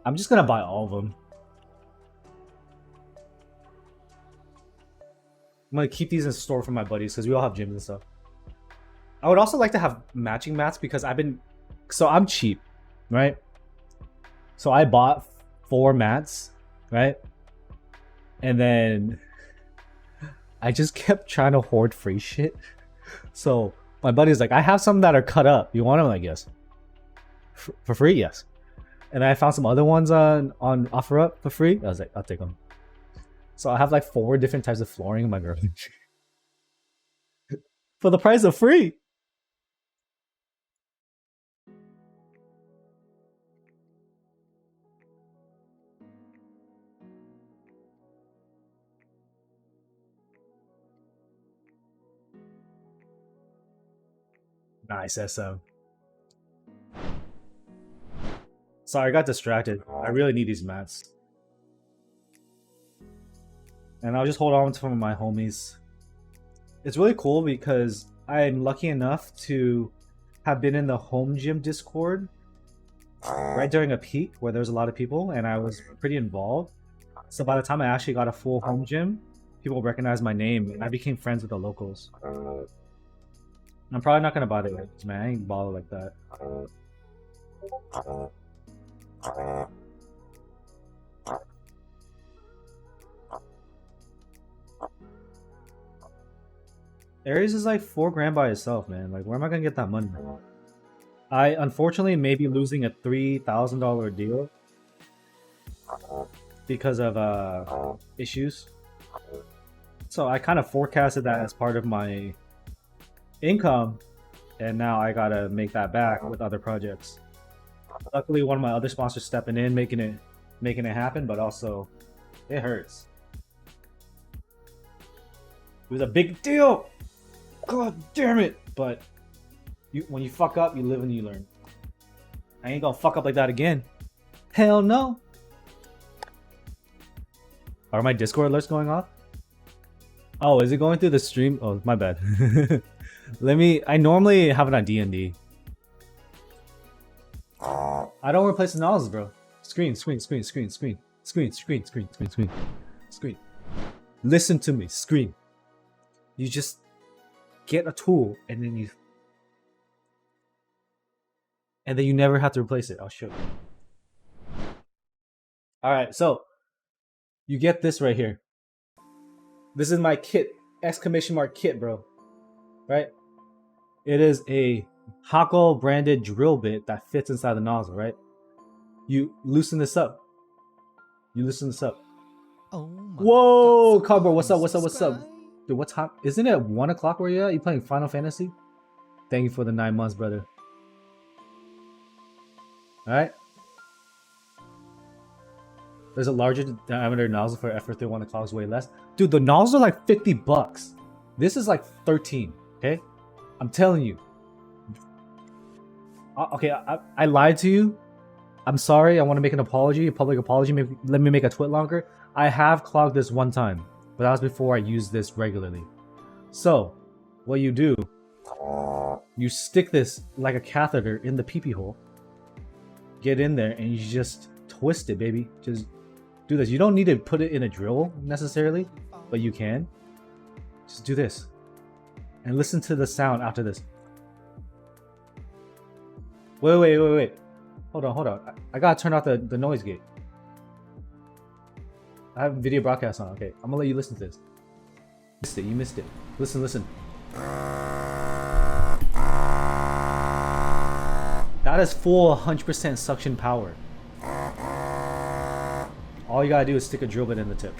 I'm just gonna buy all of them. I'm gonna keep these in store for my buddies because we all have gyms and stuff. I would also like to have matching mats because I'm cheap, right? So I bought 4 mats, right? And then I just kept trying to hoard free shit. So my buddy's like, "I have some that are cut up. You want them?" I guess. For free, yes. And I found some other ones on OfferUp for free. I was like, "I'll take them." So I have like 4 different types of flooring in my garage for the price of free. Nice, SM. Sorry, I got distracted. I really need these mats. And I'll just hold on to some of my homies. It's really cool because I'm lucky enough to have been in the home gym Discord right during a peak where there's a lot of people, and I was pretty involved. So by the time I actually got a full home gym, people recognized my name, and I became friends with the locals. I'm probably not gonna buy the items, man. I ain't baller like that. Ares is like $4 grand by itself, man. Like, where am I gonna get that money? I unfortunately may be losing a $3,000 deal because of issues. So I kind of forecasted that as part of my income, and now I gotta make that back with other projects. Luckily, one of my other sponsors stepping in, making it happen, but also it hurts. It was a big deal. God damn it! But When you fuck up, you live and you learn. I ain't gonna fuck up like that again. Hell no. Are my Discord alerts going off? Oh, is it going through the stream? Oh, my bad. I normally have it on D&D. I don't replace the nozzles, bro. Screen. Listen to me, screen. You just get a tool and then you never have to replace it. I'll show you. Alright, so you get this right here. This is my kit, exclamation mark kit, bro. Right? It is a Hako branded drill bit that fits inside the nozzle, right? You loosen this up. Oh my Whoa, God, Cobra, what's up? subscribe. Dude, what time? Isn't it 1 o'clock where you at? You playing Final Fantasy? Thank you for the 9 months, brother. Alright. There's a larger diameter nozzle for F31 clogs way less. Dude, the nozzles are like $50. This is like 13, okay? I'm telling you. Okay, I lied to you. I'm sorry. I want to make an apology, a public apology. Maybe, let me make a twit longer. I have clogged this one time, but that was before I used this regularly. So, what you do, you stick this like a catheter in the pee-pee hole. Get in there and you just twist it, baby. Just do this. You don't need to put it in a drill necessarily, but you can. Just do this. And listen to the sound after this. Wait. Hold on. I gotta turn off the noise gate. I have video broadcast on. Okay, I'm gonna let you listen to this. You missed it. Listen. That is full 100% suction power. All you gotta do is stick a drill bit in the tip.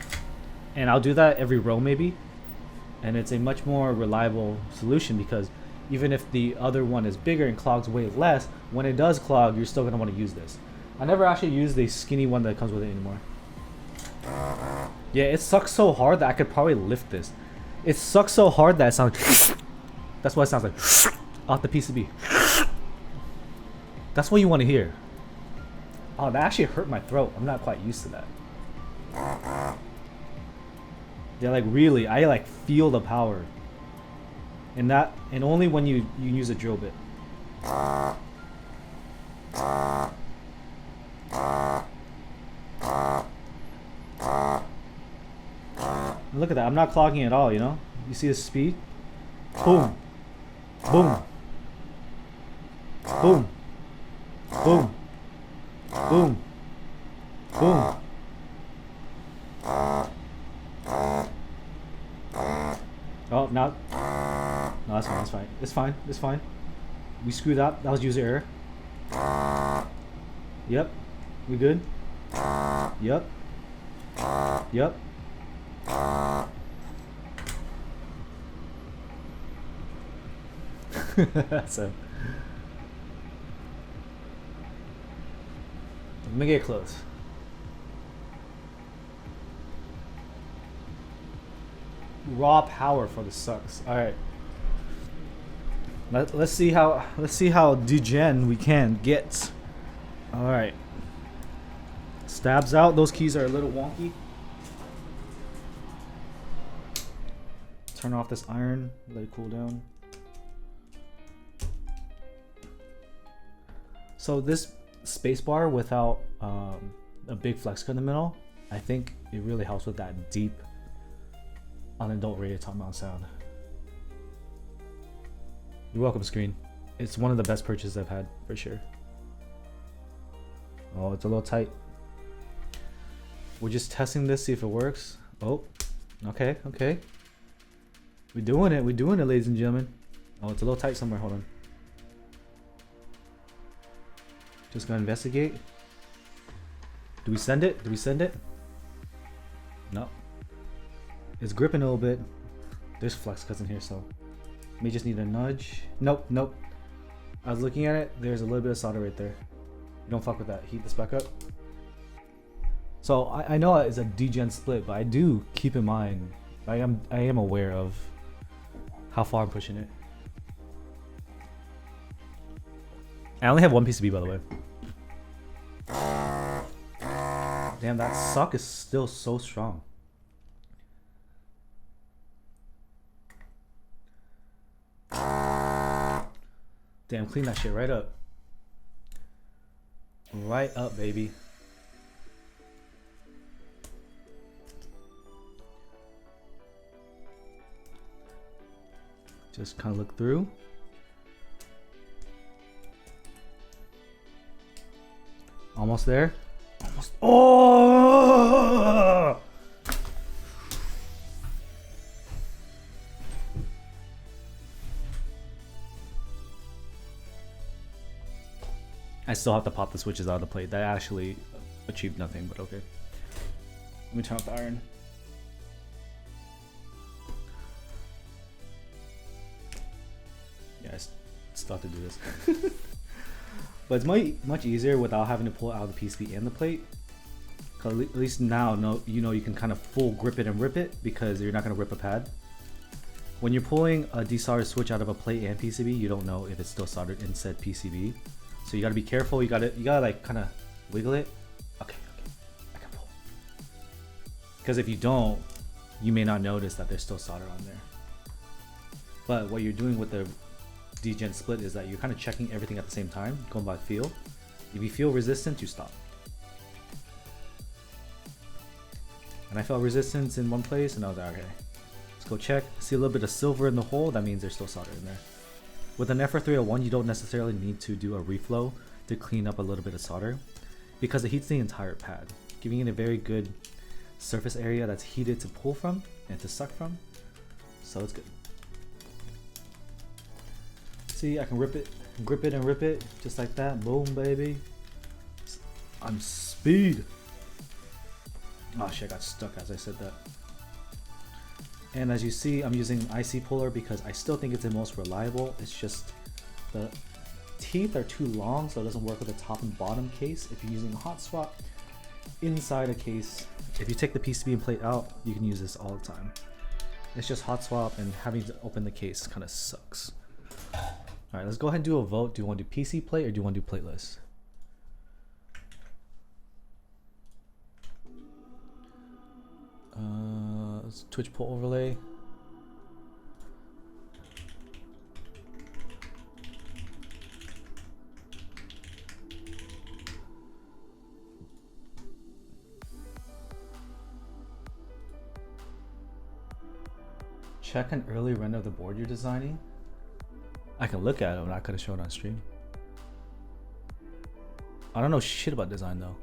And I'll do that every row maybe. And it's a much more reliable solution because even if the other one is bigger and clogs way less, when it does clog, you're still gonna want to use this. I never actually use the skinny one that comes with it anymore. Yeah, it sucks so hard that I could probably lift this. It sucks so hard that it sounds. That's what it sounds like. Off the PCB. That's what you want to hear. Oh, that actually hurt my throat. I'm not quite used to that. Yeah, like really, I like feel the power. And only when you use a drill bit. Look at that, I'm not clogging at all, you know? You see the speed? Boom. Boom. Boom. Boom. Boom. Boom. Oh, now. No, that's fine. It's fine. We screwed up. That was user error. Yep. We good? Yep. So. Let me get close. Raw power for the sucks. All right. Let's see how degen we can get. All right. Stabs out. Those keys are a little wonky. Turn off this iron. Let it cool down. So this spacebar without a big flex cut in the middle, I think it really helps with that deep unadulterated top mount sound. You're welcome, screen. It's one of the best purchases I've had for sure. Oh, it's a little tight. We're just testing this, see if it works. Oh, okay. We're doing it, ladies and gentlemen. Oh, it's a little tight somewhere, hold on. Just gonna investigate. Do we send it? No. It's gripping a little bit. There's flex cuts in here, so may just need a nudge. Nope. I was looking at it. There's a little bit of solder right there. Don't fuck with that. Heat this back up. So I know it's a degen split, but I do keep in mind. I am aware of how far I'm pushing it. I only have one PCB, by the way. Damn, that suck is still so strong. Damn, clean that shit right up. Right up, baby. Just kind of look through. Almost there. Almost. Oh! I still have to pop the switches out of the plate. That actually achieved nothing, but okay. Let me turn off the iron. Yeah, I still have to do this. But it's much easier without having to pull out the PCB and the plate. Cause at least now, you can kind of full grip it and rip it because you're not gonna rip a pad. When you're pulling a desoldered switch out of a plate and PCB, you don't know if it's still soldered in said PCB. So you gotta be careful. You gotta like kind of wiggle it. Okay, I can pull. Because if you don't, you may not notice that there's still solder on there. But what you're doing with the degen split is that you're kind of checking everything at the same time, going by feel. If you feel resistance, you stop. And I felt resistance in one place, and I was like, okay, let's go check. See a little bit of silver in the hole, that means there's still solder in there. With an FR301, you don't necessarily need to do a reflow to clean up a little bit of solder because it heats the entire pad, giving it a very good surface area that's heated to pull from and to suck from, so it's good. See, I can rip it, grip it and rip it, just like that. Boom, baby. I'm speed. Oh shit, I got stuck as I said that. And as you see, I'm using IC puller because I still think it's the most reliable. It's just the teeth are too long, so it doesn't work with the top and bottom case. If you're using a hot swap inside a case, if you take the PCB and plate out, you can use this all the time. It's just hot swap, and having to open the case kind of sucks. All right, let's go ahead and do a vote. Do you want to do PC plate or do you want to do plateless? Twitch pull overlay. Check an early render of the board you're designing. I can look at it, but I could have shown it on stream. I don't know shit about design though.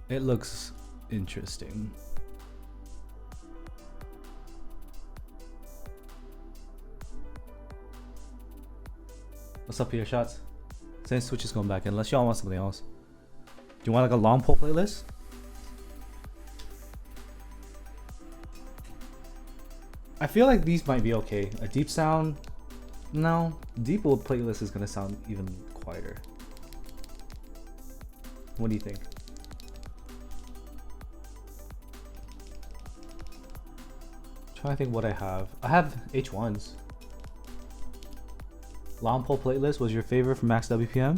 It looks interesting. What's up here, shots? Same switch is going back in, unless y'all want something else. Do you want like a long pull playlist? I feel like these might be okay. A deep sound, no. Deep pull playlist is gonna sound even quieter. What do you think? Trying to think what I have. I have H1s. Long pull playlist was your favorite for max WPM?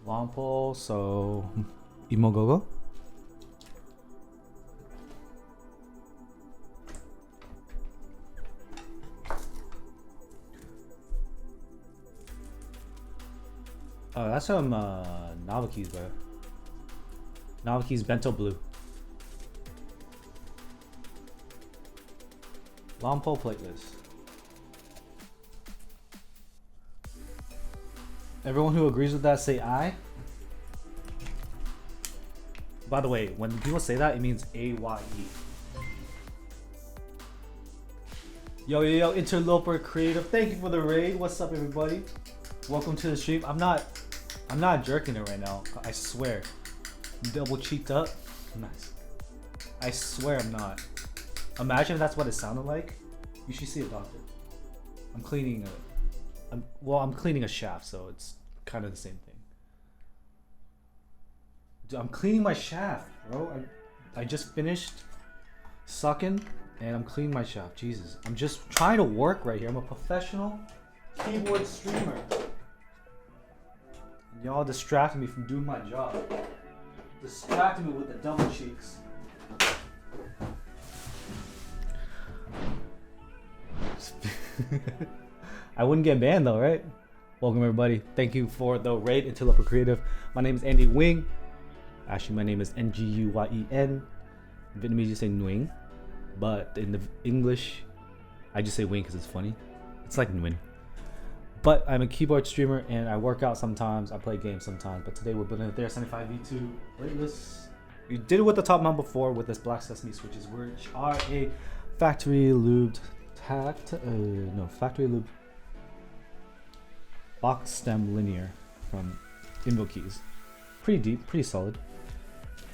Long pull, so Emogogo. Oh, that's some Novakeys, bro. Novakeys Bento Blue. Long pull plateless. Everyone who agrees with that say aye. By the way, when people say that, it means A-Y-E. Yo, Interloper Creative. Thank you for the raid. What's up, everybody? Welcome to the stream. I'm not jerking it right now. I swear. Double cheeked up. Nice. I swear I'm not. Imagine if that's what it sounded like. You should see a doctor. I'm cleaning I'm cleaning a shaft, so it's kind of the same thing. Dude, I'm cleaning my shaft, bro. I just finished sucking And I'm cleaning my shop. Jesus. I'm just trying to work right here. I'm a professional keyboard streamer. Y'all distracting me from doing my job. Distracting me with the double cheeks. I wouldn't get banned though, right? Welcome everybody. Thank you for the raid into Upper Creative. My name is Andy Nguyen. Actually, my name is Nguyen. In Vietnamese, you say Nguyen. But in the English, I just say Wing because it's funny. It's like Nguyen. But I'm a keyboard streamer and I work out sometimes. I play games sometimes. But today we're building a Thera75 V2 Plateless. We did it with the top mount before with this black sesame switches, which are a factory lubed factory lubed box stem linear from Emogogo. Pretty deep, pretty solid.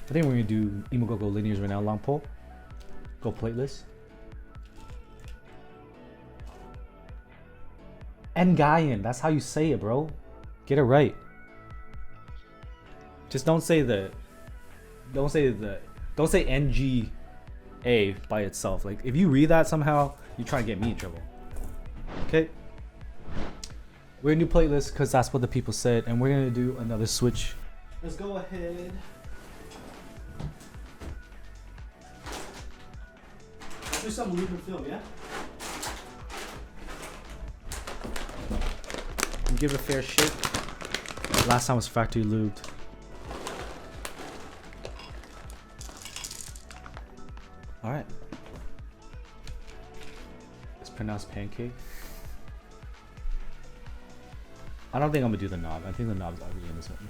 I think we're gonna do Emogogo linears right now. Long pole, go plateless. Ngayen, that's how you say it, bro. Get it right. Just don't say NGA by itself. Like if you read that somehow, you try to get me in trouble. Okay. We're gonna do plateless because that's what the people said, and we're gonna do another switch. Let's go ahead. Let's do some lube and film, yeah? Give it a fair shake. Last time was factory lubed. Alright. It's pronounced pancake. I don't think I'm gonna do the knob. I think the knob's already in this one.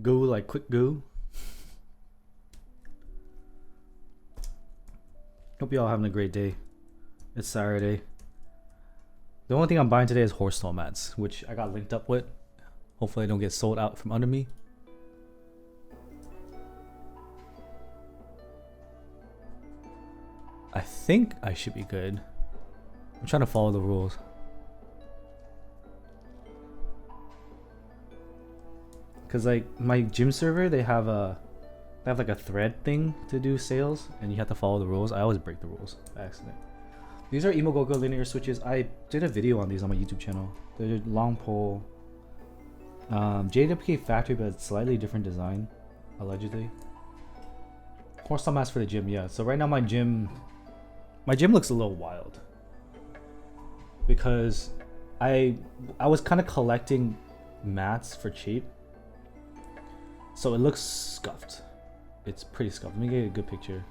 Goo, like quick goo. Hope you all having a great day. It's Saturday. The only thing I'm buying today is horse stall mats, which I got linked up with. Hopefully I don't get sold out from under me. I think I should be good. I'm trying to follow the rules. Cause like my gym server, they have like a thread thing to do sales, and you have to follow the rules. I always break the rules by accident. These are Emogogo linear switches. I did a video on these on my YouTube channel. They're long pole. JWK factory, but it's slightly different design, allegedly. Horse stall mats for the gym, yeah. So right now my gym looks a little wild because I was kind of collecting mats for cheap, so it looks scuffed. It's pretty scuffed. Let me get a good picture.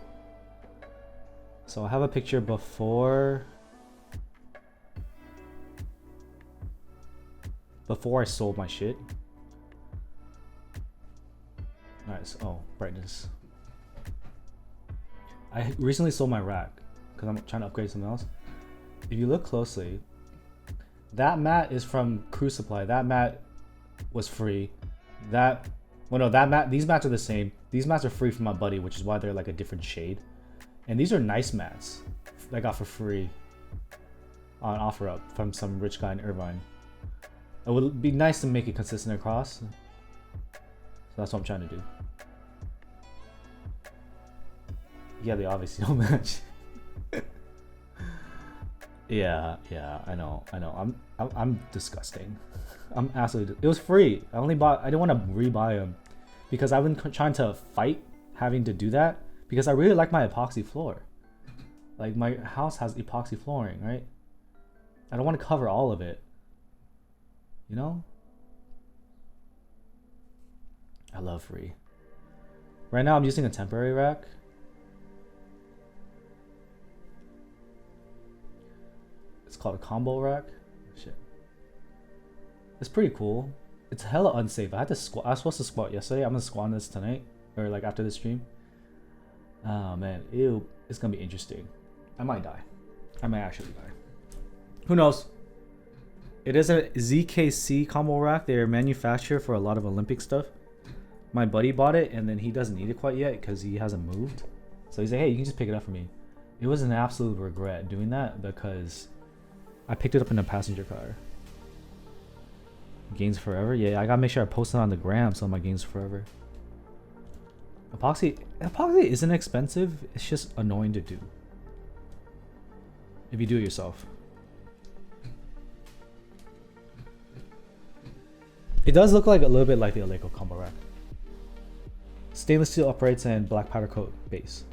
So I have a picture before I sold my shit. Nice. Oh, brightness. I recently sold my rack because I'm trying to upgrade something else. If you look closely, that mat is from Crew Supply. That mat was free. These mats are the same. These mats are free from my buddy, which is why they're like a different shade. And these are nice mats I got for free on OfferUp from some rich guy in Irvine. It would be nice to make it consistent across. So that's what I'm trying to do. Yeah, they obviously don't match. yeah, I know. I'm disgusting. I'm absolutely. It was free. I didn't want to rebuy them because I've been trying to fight having to do that. Because I really like my epoxy floor. Like my house has epoxy flooring, right? I don't want to cover all of it. You know? I love free. Right now I'm using a temporary rack. It's called a combo rack. Shit. It's pretty cool. It's hella unsafe. I was supposed to squat yesterday. I'm gonna squat on this tonight. Or like after the stream. Oh man, ew, it's gonna be interesting. I might die. I might actually die. Who knows? It is a ZKC combo rack. They're manufactured for a lot of Olympic stuff. My buddy bought it and then he doesn't need it quite yet because he hasn't moved. So he's like, hey, you can just pick it up for me. It was an absolute regret doing that because I picked it up in a passenger car. Gains forever? Yeah, I gotta make sure I post it on the gram so my gains forever. Epoxy isn't expensive. It's just annoying to do if you do it yourself. It does look like a little bit like the Eleiko combo rack. Stainless steel uprights and black powder coat base.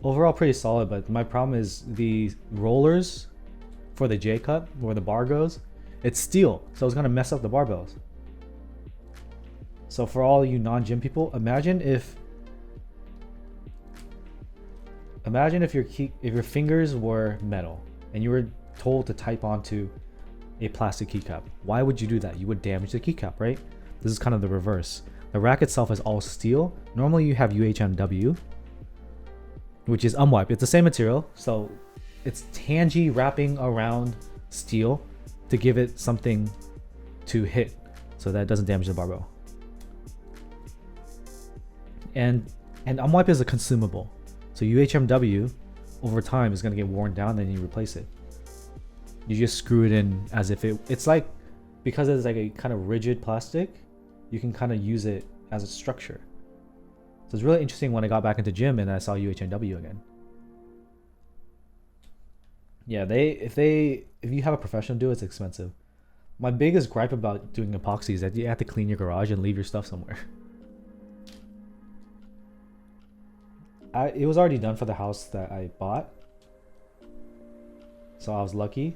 Overall pretty solid, but my problem is the rollers for the J cup where the bar goes, it's steel, so it's gonna mess up the barbells. So for all you non-gym people, imagine if your fingers were metal and you were told to type onto a plastic keycap. Why would you do that? You would damage the keycap, right? This is kind of the reverse. The rack itself is all steel. Normally you have UHMW, which is unwiped. It's the same material, so it's tangy wrapping around steel to give it something to hit so that it doesn't damage the barbell. And unwipe is a consumable. So UHMW over time is gonna get worn down, then you replace it. You just screw it in as if it's like, because it's like a kind of rigid plastic, you can kind of use it as a structure. So it's really interesting when I got back into gym and I saw UHMW again. Yeah, if you have a professional do it, it's expensive. My biggest gripe about doing epoxy is that you have to clean your garage and leave your stuff somewhere. It was already done for the house that I bought, so I was lucky,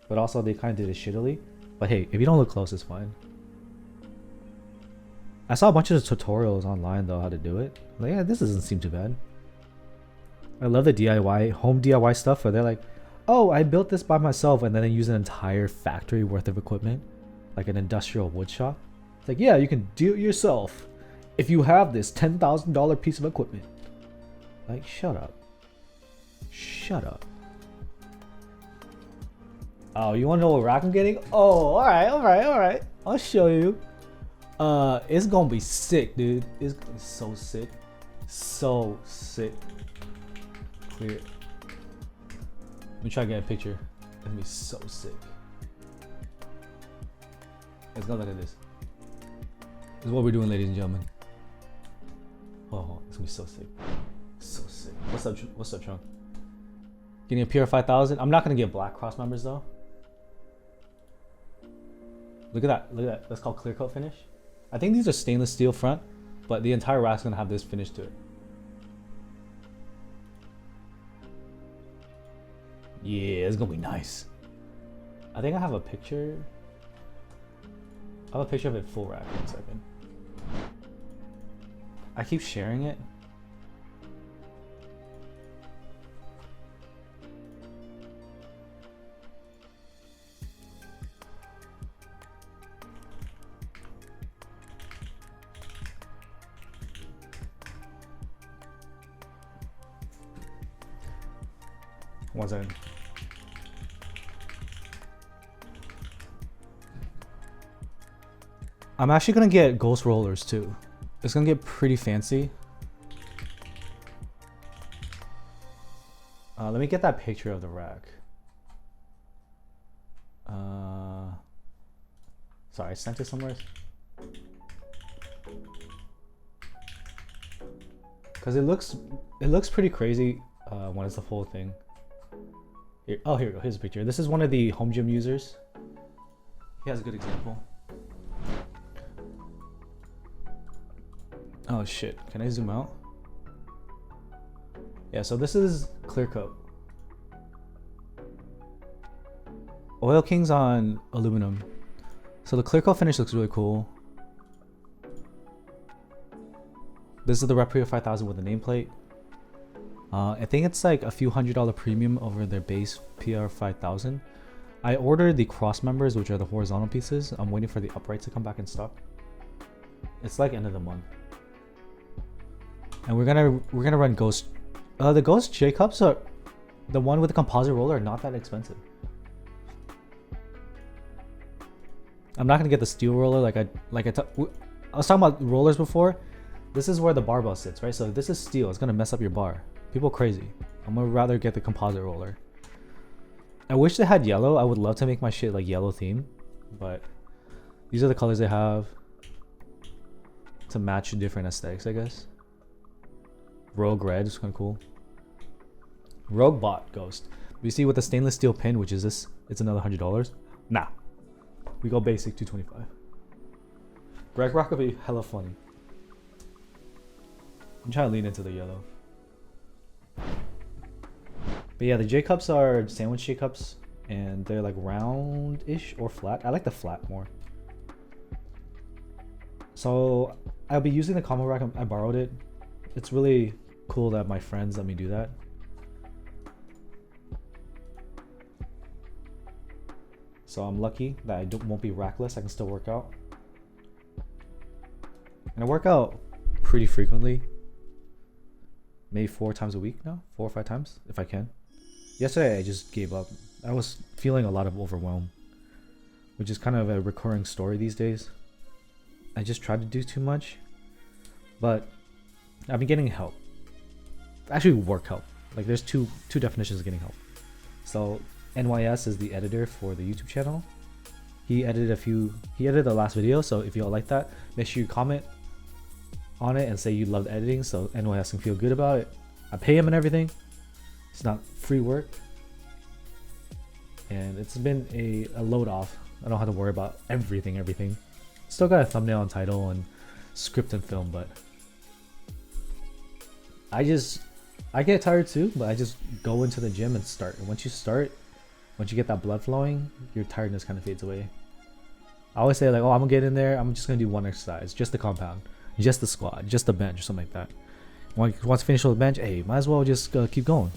but also they kind of did it shittily. But hey, if you don't look close, it's fine. I saw a bunch of tutorials online though how to do it. Like, yeah, this doesn't seem too bad. I love the DIY, home DIY stuff where they're like, oh, I built this by myself, and then they use an entire factory worth of equipment, like an industrial wood shop. It's like, yeah, you can do it yourself if you have this $10,000 piece of equipment. Like, shut up. Shut up. Oh, you wanna know what rack I'm getting? Oh, alright. I'll show you. It's gonna be sick, dude. It's gonna be so sick. So sick. Clear. Let me try to get a picture. It's gonna be so sick. Let's go look at this. This is what we're doing, ladies and gentlemen. Oh, it's gonna be so sick. So sick. What's up, Trunk? Getting a PR5000. I'm not gonna get black cross members though. Look at that. That's called clear coat finish. I think these are stainless steel front, but the entire rack's gonna have this finish to it. Yeah, it's gonna be nice. I think I have a picture. I have a picture of it full rack. 1 second. I keep sharing it. One second. I'm actually gonna get ghost rollers too. It's gonna get pretty fancy. Let me get that picture of the rack. Sorry, I sent it somewhere. Cause it looks pretty crazy when it's the full thing. Here, oh, here we go. Here's a picture. This is one of the home gym users. He has a good example. Oh shit, can I zoom out? Yeah, so this is clear coat. Oil King's on aluminum. So the clear coat finish looks really cool. This is the Reprio 5000 with a nameplate. I think it's like a few $100 premium over their base PR5000. I ordered the cross members, which are the horizontal pieces. I'm waiting for the uprights to come back in stock. It's like end of the month. And we're gonna run Ghost. The Ghost J cups are the one with the composite roller are not that expensive. I'm not gonna get the steel roller I was talking about rollers before. This is where the barbell sits, right? So this is steel. It's gonna mess up your bar. People crazy. I'm gonna rather get the composite roller. I wish they had yellow. I would love to make my shit like yellow theme, but these are the colors they have to match different aesthetics, I guess. Rogue red is kind of cool. Rogue bot ghost. We see with the stainless steel pin, which is this, it's another $100. Nah, we go basic 225. Greg Rock would be hella funny. I'm trying to lean into the yellow. But yeah, the J cups are sandwich J cups, and they're like round-ish or flat. I like the flat more. So I'll be using the combo rack. I borrowed it. It's really cool that my friends let me do that. So I'm lucky that I won't be rackless. I can still work out. And I work out pretty frequently. Maybe 4 times a week now. 4 or 5 times if I can. Yesterday I just gave up. I was feeling a lot of overwhelm, which is kind of a recurring story these days. I just tried to do too much, but I've been getting help. Actually, work help. Like there's two definitions of getting help. So NYS is the editor for the YouTube channel. He edited the last video. So if you all like that, make sure you comment on it and say you loved editing, so NYS can feel good about it. I pay him and everything. It's not free work, and it's been a load off. I don't have to worry about everything. Still got a thumbnail and title and script and film, but I get tired too, but I just go into the gym and start. And once you get that blood flowing, your tiredness kind of fades away. I always say like, oh, I'm gonna get in there, I'm just gonna do one exercise, just the compound, just the squat, just the bench, or something like that. Once finish with the bench, hey, might as well just keep going.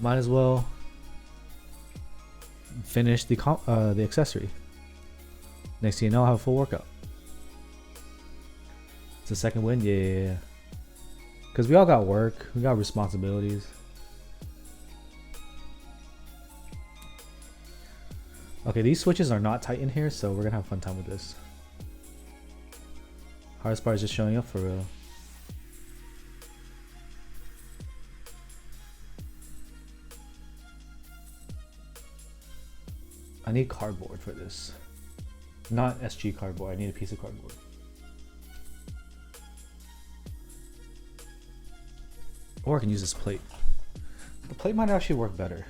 Might as well finish the accessory. Next thing you know, I'll have a full workout. It's a second win, yeah. Because we all got work, we got responsibilities. Okay, these switches are not tight in here, so we're gonna have a fun time with this. Hardest part is just showing up for real. I need cardboard for this. Not SG cardboard, I need a piece of cardboard. Or I can use this plate. The plate might actually work better.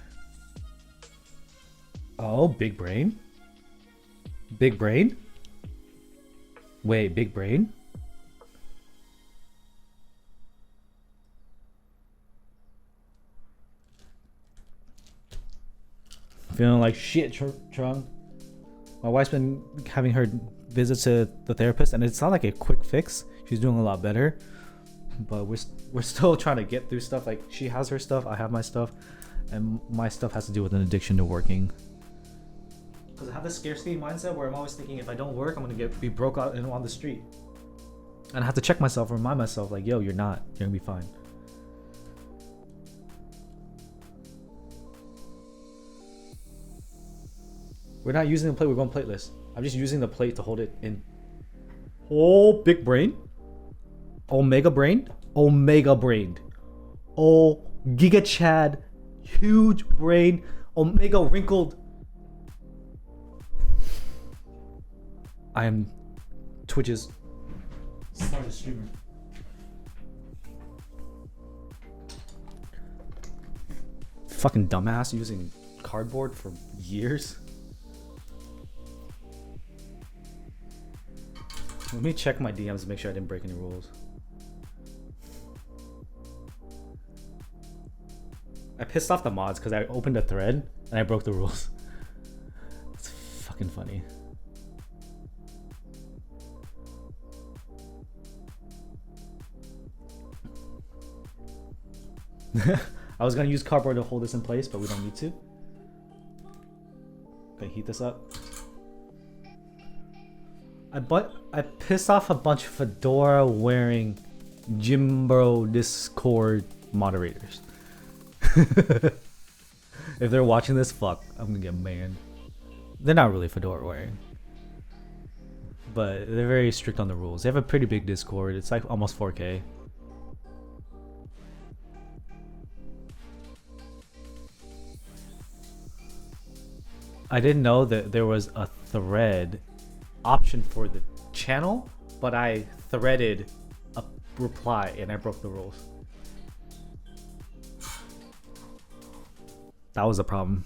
Oh, big brain? Big brain? Wait, big brain? Feeling like shit, Trung. My wife's been having her visits to the therapist, and it's not like a quick fix. She's doing a lot better, but we're still trying to get through stuff. Like she has her stuff, I have my stuff, and my stuff has to do with an addiction to working. Because I have this scarcity mindset where I'm always thinking if I don't work, I'm gonna be broke out and on the street. And I have to check myself, remind myself, like, yo, you're not. You're gonna be fine. We're not using the plate, we're going plateless. I'm just using the plate to hold it in. Oh, big brain. Omega brain. Omega brain. Oh, Giga Chad. Huge brain. Omega wrinkled. I am Twitch's smartest streamer. Fucking dumbass using cardboard for years. Let me check my DMs to make sure I didn't break any rules. I pissed off the mods because I opened a thread and I broke the rules. It's fucking funny. I was gonna use cardboard to hold this in place, but we don't need to. Okay, heat this up. I pissed off a bunch of fedora wearing Jimbo Discord moderators. If they're watching this, fuck, I'm gonna get banned. They're not really fedora wearing, but they're very strict on the rules. They have a pretty big Discord. It's like almost 4K. I didn't know that there was a thread option for the channel but I threaded a reply and I broke the rules. That was a problem.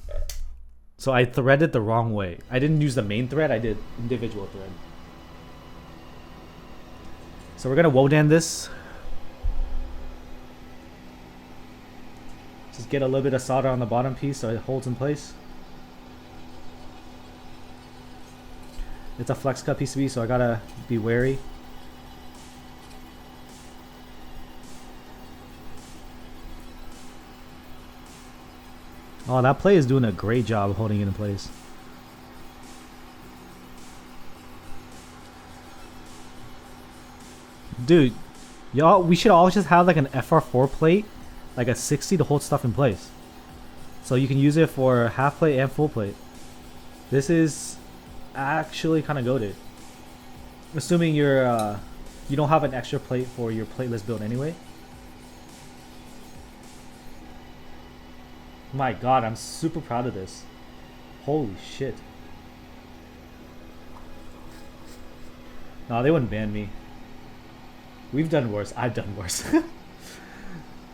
So I threaded the wrong way. I didn't use the main thread, I did individual thread. So we're gonna Wodan this. Just get a little bit of solder on the bottom piece so it holds in place. It's a flex cut PCB, so I gotta be wary. Oh, that plate is doing a great job holding it in place. Dude, y'all, we should always just have like an FR4 plate, like a 60 to hold stuff in place. So you can use it for half plate and full plate. This is actually kind of goated. Assuming you're, you don't have an extra plate for your plateless build anyway. My god, I'm super proud of this. Holy shit. No, they wouldn't ban me. We've done worse. I've done worse.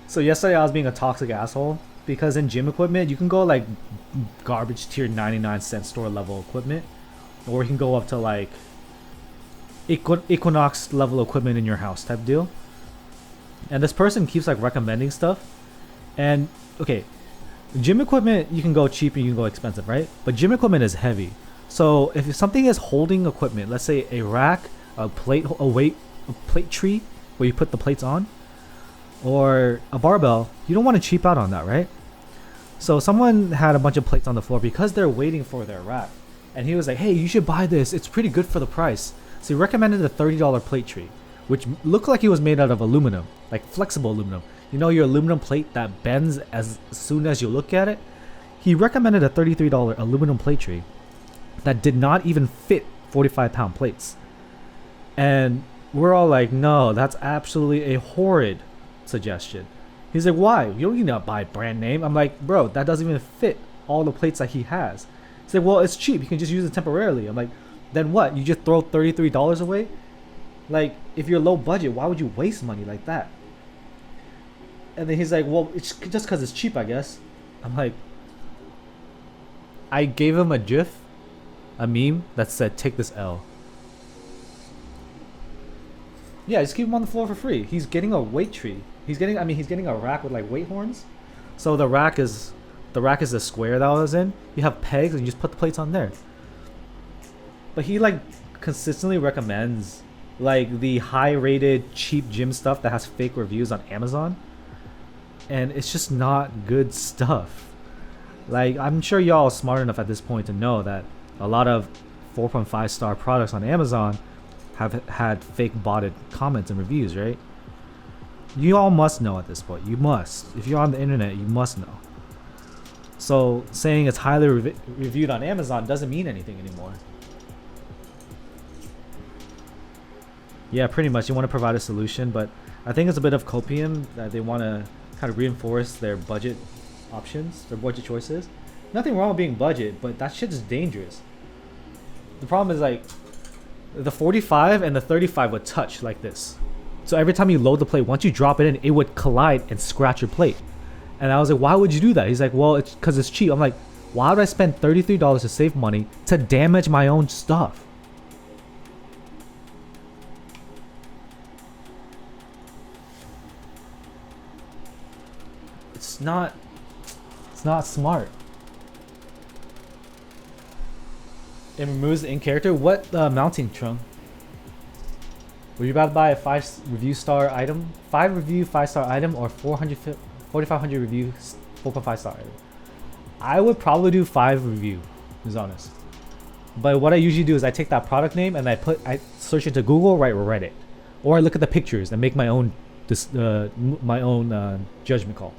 So yesterday I was being a toxic asshole because in gym equipment you can go like garbage tier 99-cent store level equipment, or you can go up to like Equinox level equipment in your house type deal. And this person keeps like recommending stuff. And okay, gym equipment you can go cheap and you can go expensive, right? But gym equipment is heavy. So if something is holding equipment, let's say a rack, a plate, a plate tree where you put the plates on, or a barbell, you don't want to cheap out on that, right? So someone had a bunch of plates on the floor because they're waiting for their rack, and he was like, hey, you should buy this, it's pretty good for the price. So he recommended a $30 plate tree, which looked like it was made out of aluminum, like flexible aluminum. You know, your aluminum plate that bends as soon as you look at it? He recommended a $33 aluminum plate tree that did not even fit 45-pound plates. And we're all like, no, that's absolutely a horrid suggestion. He's like, why? You don't need to buy brand name. I'm like, bro, that doesn't even fit all the plates that he has. He's like, well, it's cheap. You can just use it temporarily. I'm like, then what? You just throw $33 away? Like, if you're low budget, why would you waste money like that? And then he's like, well, it's just because it's cheap, I guess. I'm like, I gave him a gif, a meme that said, take this L. Yeah, just keep him on the floor for free. He's getting a weight tree. He's getting a rack with like weight horns. So the rack is the square that I was in. You have pegs and you just put the plates on there. But he like consistently recommends like the high rated cheap gym stuff that has fake reviews on Amazon. And it's just not good stuff. Like, I'm sure y'all are smart enough at this point to know that a lot of 4.5 star products on Amazon have had fake botted comments and reviews, right? You all must know at this point. You must. If you're on the internet, you must know. So saying it's highly reviewed on Amazon doesn't mean anything anymore. Yeah, pretty much. You want to provide a solution, but I think it's a bit of copium that they want to kind of reinforce their budget options, their budget choices. Nothing wrong with being budget, but that shit is dangerous. The problem is like the 45 and the 35 would touch like this. So every time you load the plate, once you drop it in, it would collide and scratch your plate. And I was like, why would you do that? He's like, well, it's because it's cheap. I'm like, why would I spend $33 to save money to damage my own stuff? It's not smart. It removes the in character. What mounting, Trung? Were you about to buy a 5 review star item? 5 review 5-star item or 4,500 review 4.5 star item? I would probably do 5 review, to be honest. But what I usually do is I take that product name and I search into Google, write Reddit, or I look at the pictures and make my own judgment call.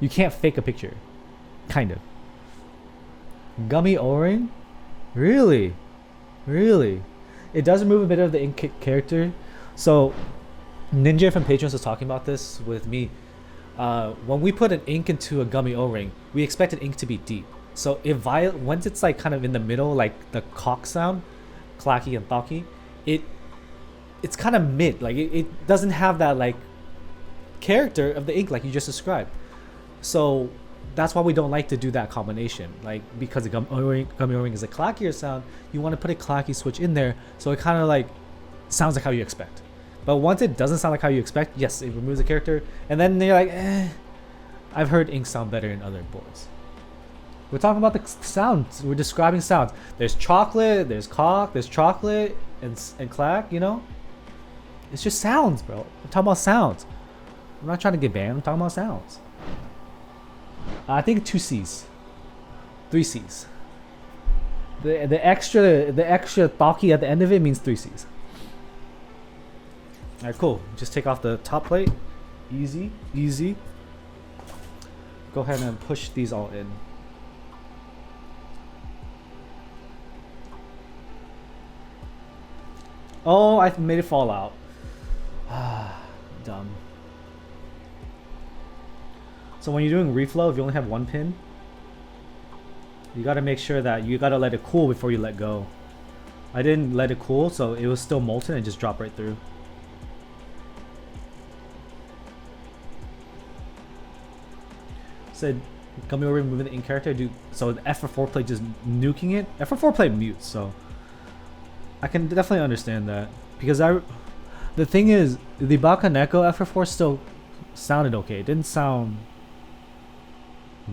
You can't fake a picture, kind of. Gummy O-ring? Really? It does remove a bit of the ink character. So Ninja from Patrons was talking about this with me. When we put an ink into a gummy O-ring, we expect an ink to be deep. So if once it's like kind of in the middle, like the cock sound, clacky and thocky, it it's kind of mid. Like it doesn't have that like character of the ink like you just described. So that's why we don't like to do that combination. Like because the gummy O-ring is a clackier sound, you want to put a clacky switch in there so it kind of like sounds like how you expect. But once it doesn't sound like how you expect, yes, it removes the character, and then you're like, I've heard ink sound better in other boards. We're talking about the sounds. We're describing sounds. There's chocolate, there's cock, there's chocolate, and clack, you know? It's just sounds, bro. I'm talking about sounds. I'm not trying to get banned. I'm talking about sounds. I think 2 C's. 3 C's. The extra talkie at the end of it means 3 C's. Alright, cool. Just take off the top plate. Easy, easy. Go ahead and push these all in. Oh, I made it fall out. Dumb. So when you're doing reflow, if you only have 1 pin, you gotta make sure that you gotta let it cool before you let go. I didn't let it cool, so it was still molten and just dropped right through. Said coming over and moving the ink character, dude. So the F4 plate just nuking it. F4 plate mutes, so I can definitely understand that because the thing is the Bakaneko F4 still sounded okay. It didn't sound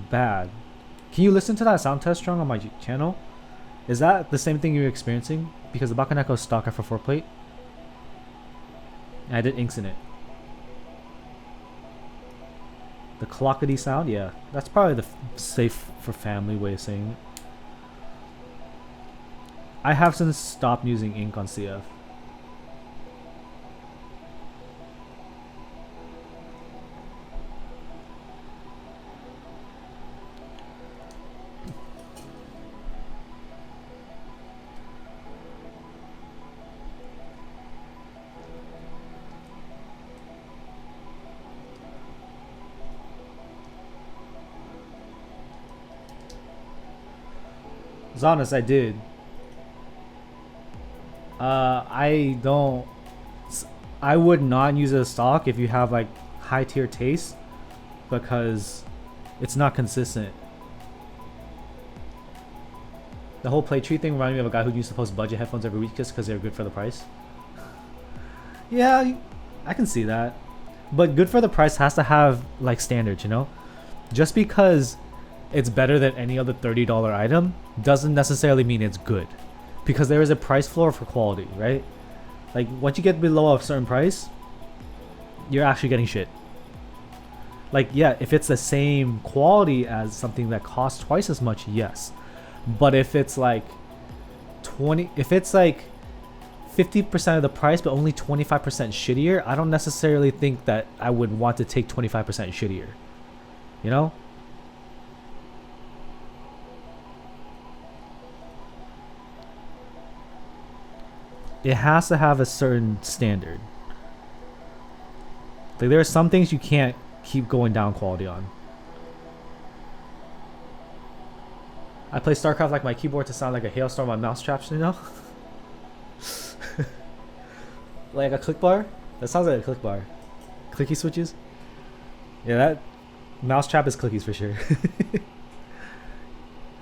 bad. Can you listen to that sound test strong on my channel? Is that the same thing you're experiencing? Because the Bakaneko stock F4 plate, and I did inks in it. The clockety sound, yeah, that's probably the safe for family way of saying it. I have since stopped using ink on CF. Honest, I did. I would not use it as stock if you have like high tier taste because it's not consistent. The whole play tree thing reminded me of a guy who used to post budget headphones every week just because they were good for the price. Yeah, I can see that. But good for the price has to have like standards, you know? Just because it's better than any other $30 item doesn't necessarily mean it's good, because there is a price floor for quality, right? Like once you get below a certain price, you're actually getting shit. Like yeah, if it's the same quality as something that costs twice as much, yes. But if it's like 50% of the price but only 25% shittier, I don't necessarily think that I would want to take 25% shittier. You know? It has to have a certain standard. Like there are some things you can't keep going down quality on. I play StarCraft like my keyboard to sound like a hailstorm on mouse traps, you know? Like a click bar? That sounds like a click bar. Clicky switches? Yeah, that mouse trap is clickies for sure.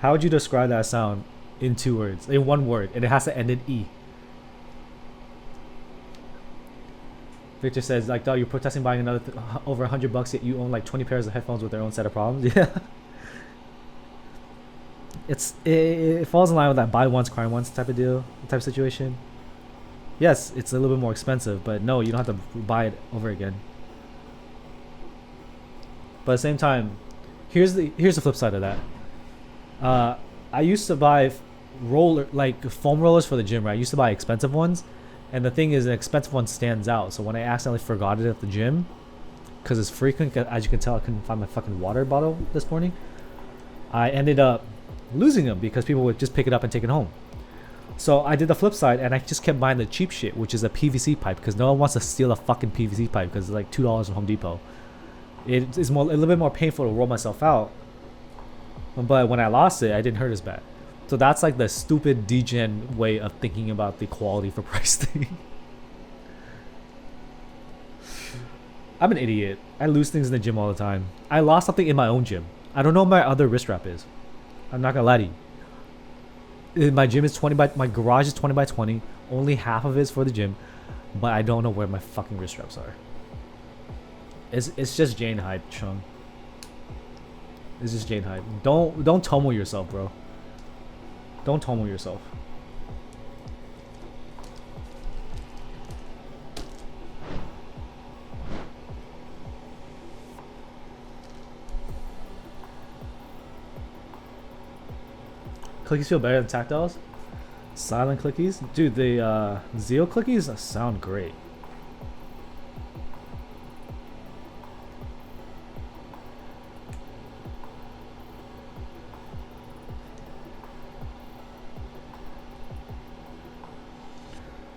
How would you describe that sound in 2 words? In 1 word, and it has to end in E. Victor says, like, dog, you're protesting buying another over $100 yet you own like 20 pairs of headphones with their own set of problems. Yeah. It falls in line with that buy once, cry once type of deal, type of situation. Yes, it's a little bit more expensive, but no, you don't have to buy it over again. But at the same time, here's the flip side of that. I used to buy foam rollers for the gym, right? I used to buy expensive ones. And the thing is, an expensive one stands out. So when I accidentally forgot it at the gym, because it's frequent, as you can tell, I couldn't find my fucking water bottle this morning. I ended up losing them because people would just pick it up and take it home. So I did the flip side, and I just kept buying the cheap shit, which is a PVC pipe, because no one wants to steal a fucking PVC pipe because it's like $2 from Home Depot. It is a little bit more painful to roll myself out, but when I lost it, I didn't hurt as bad. So that's like the stupid degen way of thinking about the quality for price thing. I'm an idiot. I lose things in the gym all the time. I lost something in my own gym. I don't know what my other wrist wrap is. I'm not gonna lie to you. My gym is 20 by, my garage is 20 by 20. Only half of it is for the gym, but I don't know where my fucking wrist wraps are. It's just Jane hype, Chung. It's just Jane hype. Don't Tomo yourself, bro. Don't Tomo yourself. Clickies feel better than tactiles? Silent clickies? Dude, the Zeo clickies sound great.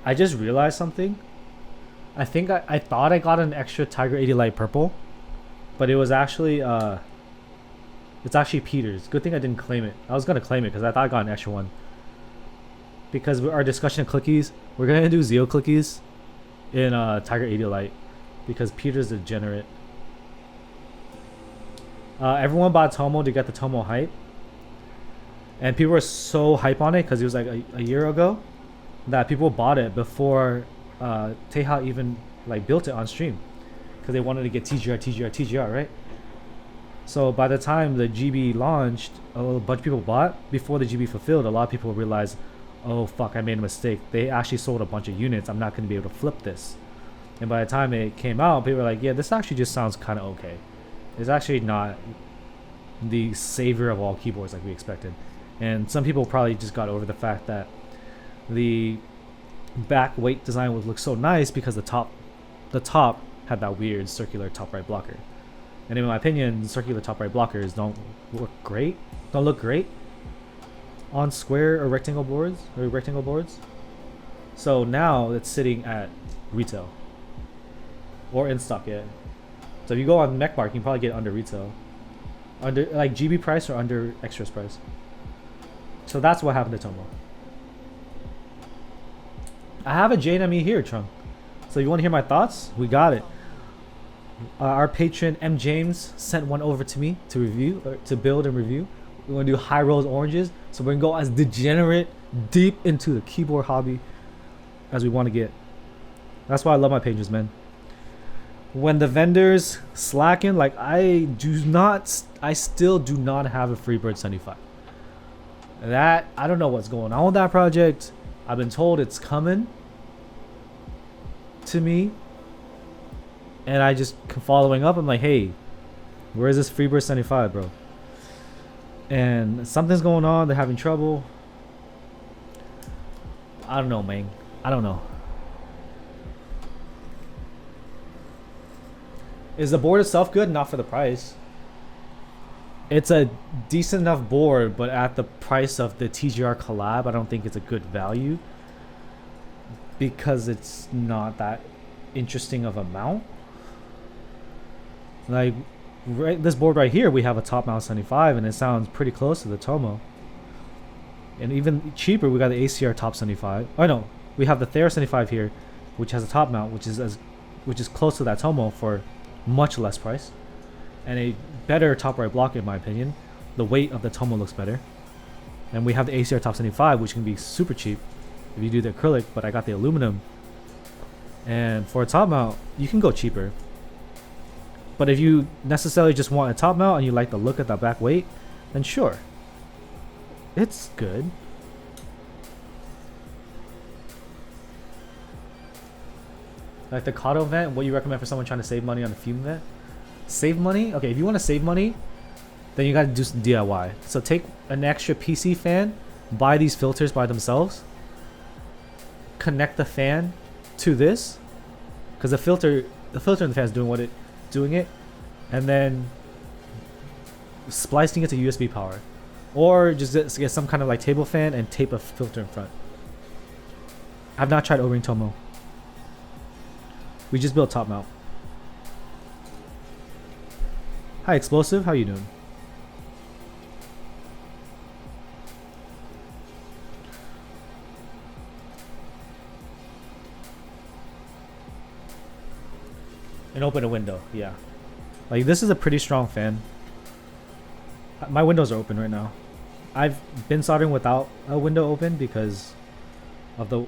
I just realized something. I think I thought I got an extra Tiger 80 Light purple, but it was actually it's actually Peter's. Good thing I didn't claim it. I was gonna claim it because I thought I got an extra one. Because our discussion of clickies, we're gonna do Zeo clickies in Tiger 80 Light because Peter's a degenerate. Everyone bought Tomo to get the Tomo hype, and people were so hype on it because it was like a year ago that people bought it before Teha even like built it on stream because they wanted to get TGR, right? So by the time the GB launched, a bunch of people bought. Before the GB fulfilled, a lot of people realized, oh fuck, I made a mistake. They actually sold a bunch of units. I'm not going to be able to flip this. And by the time it came out, people were like, yeah, this actually just sounds kind of okay. It's actually not the savior of all keyboards like we expected. And some people probably just got over the fact that the back weight design would look so nice because the top had that weird circular top right blocker. And in my opinion, circular top right blockers don't look great on square or rectangle boards. So now it's sitting at retail or in stock yet. So if you go on MechMark, you can probably get it under retail, under like GB price or under extras price. So that's what happened to Tomo. I have a JNME here, Trump. So you want to hear my thoughts? We got it. Our patron M James sent one over to me to review, or to build and review. We're gonna do high rose oranges, so we're gonna go as degenerate deep into the keyboard hobby as we want to get. That's why I love my patrons, man. When the vendors slacken, like I still do not have a Freebird 75. That I don't know what's going on with that project. I've been told it's coming to me. And I just following up, I'm like, hey, where is this Freebird 75, bro? And something's going on. They're having trouble. I don't know, man. I don't know. Is the board itself good? Not for the price. It's a decent enough board, but at the price of the TGR collab, I don't think it's a good value. Because it's not that interesting of a mount. Like this board right here, we have a top mount 75 and it sounds pretty close to the Tomo. And even cheaper, we got the ACR top 75. Oh no, we have the Thera75 here, which has a top mount, which is close to that Tomo for much less price, and a better top right block in my opinion. The weight of the Tomo looks better. And we have the ACR top 75, which can be super cheap if you do the acrylic, but I got the aluminum. And for a top mount, you can go cheaper. But if you necessarily just want a top mount and you like the look at the back weight, then sure. It's good. Like the Kato vent, what you recommend for someone trying to save money on a fume vent? Save money? Okay, if you want to save money, then you got to do some DIY. So take an extra PC fan, buy these filters by themselves, connect the fan to this, because the filter in the fan is doing it, and then splicing it to USB power, or just get some kind of like table fan and tape a filter in front. I've not tried O-ring Tomo. We just built top mount. Hi Explosive, how you doing? and open a window. Yeah, like this is a pretty strong fan. My windows are open right now. I've been soldering without a window open because of the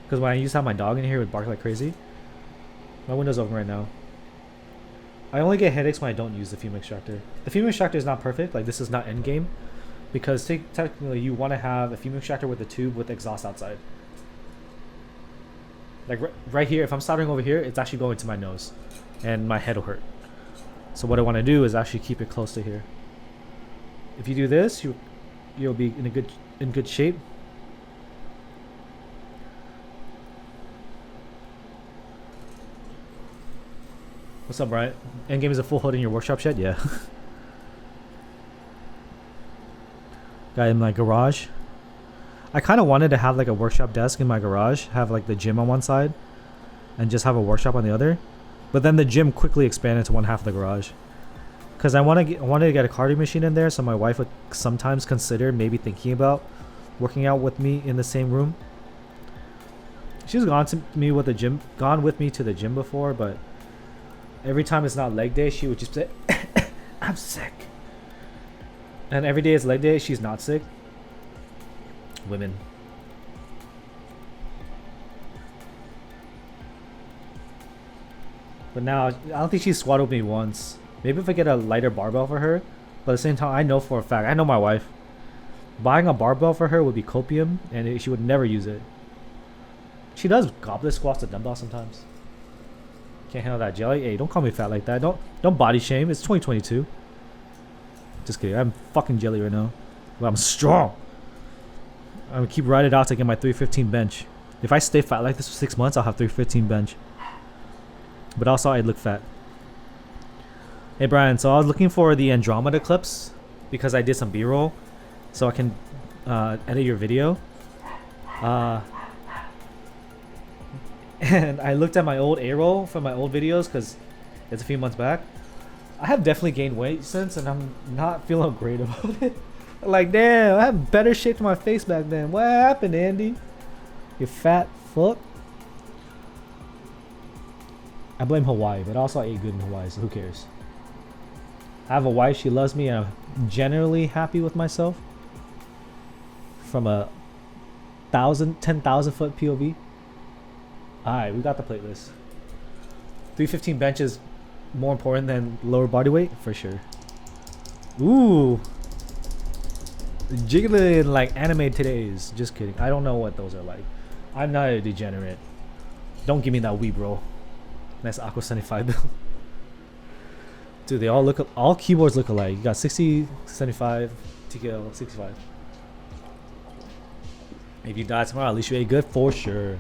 because when I used to have my dog in here, it would bark like crazy. My window's open right now. I only get headaches when I don't use the fume extractor. The fume extractor is not perfect. Like this is not end game, because technically you want to have a fume extractor with a tube with exhaust outside. Like right here, if I'm soldering over here, it's actually going to my nose, and my head will hurt. So what I want to do is actually keep it close to here. If you do this, you'll be in good shape. What's up, Brian? Endgame is a full hood in your workshop shed? Yeah. Guy in my garage. I kind of wanted to have like a workshop desk in my garage, have like the gym on one side, and just have a workshop on the other. But then the gym quickly expanded to one half of the garage. Because I wanted to get a cardio machine in there, so my wife would sometimes consider maybe thinking about working out with me in the same room. She's gone with me to the gym before, but every time it's not leg day, she would just say, I'm sick. And every day it's leg day, she's not sick. Women. But now, I don't think she's squatted with me once. Maybe if I get a lighter barbell for her. But at the same time, I know for a fact, I know my wife. Buying a barbell for her would be copium, and she would never use it. She does goblet squats and dumbbell sometimes. Can't handle that jelly. Hey, don't call me fat like that. Don't body shame. It's 2022. Just kidding. I'm fucking jelly right now. But I'm strong. I'm gonna keep riding it out to get my 315 bench. If I stay fat like this for 6 months, I'll have 315 bench. But also, I look fat. Hey Brian, so I was looking for the Andromeda clips because I did some B-roll, so I can edit your video. And I looked at my old A-roll from my old videos because it's a few months back. I have definitely gained weight since, and I'm not feeling great about it. Like, damn, I have better shape to my face back then. What happened, Andy? You fat fuck. I blame Hawaii, but also I ate good in Hawaii, so who cares? I have a wife, she loves me, and I'm generally happy with myself. From a 10,000 foot POV. Alright, we got the plateless. 315 bench is more important than lower body weight? For sure. Ooh. Jiggling like anime today's. Just kidding. I don't know what those are like. I'm not a degenerate. Don't give me that Wii, bro. Nice Aqua 75 build. Dude, they all keyboards look alike. You got 60, 75, TKL, 65. If you die tomorrow, at least you ate good for sure.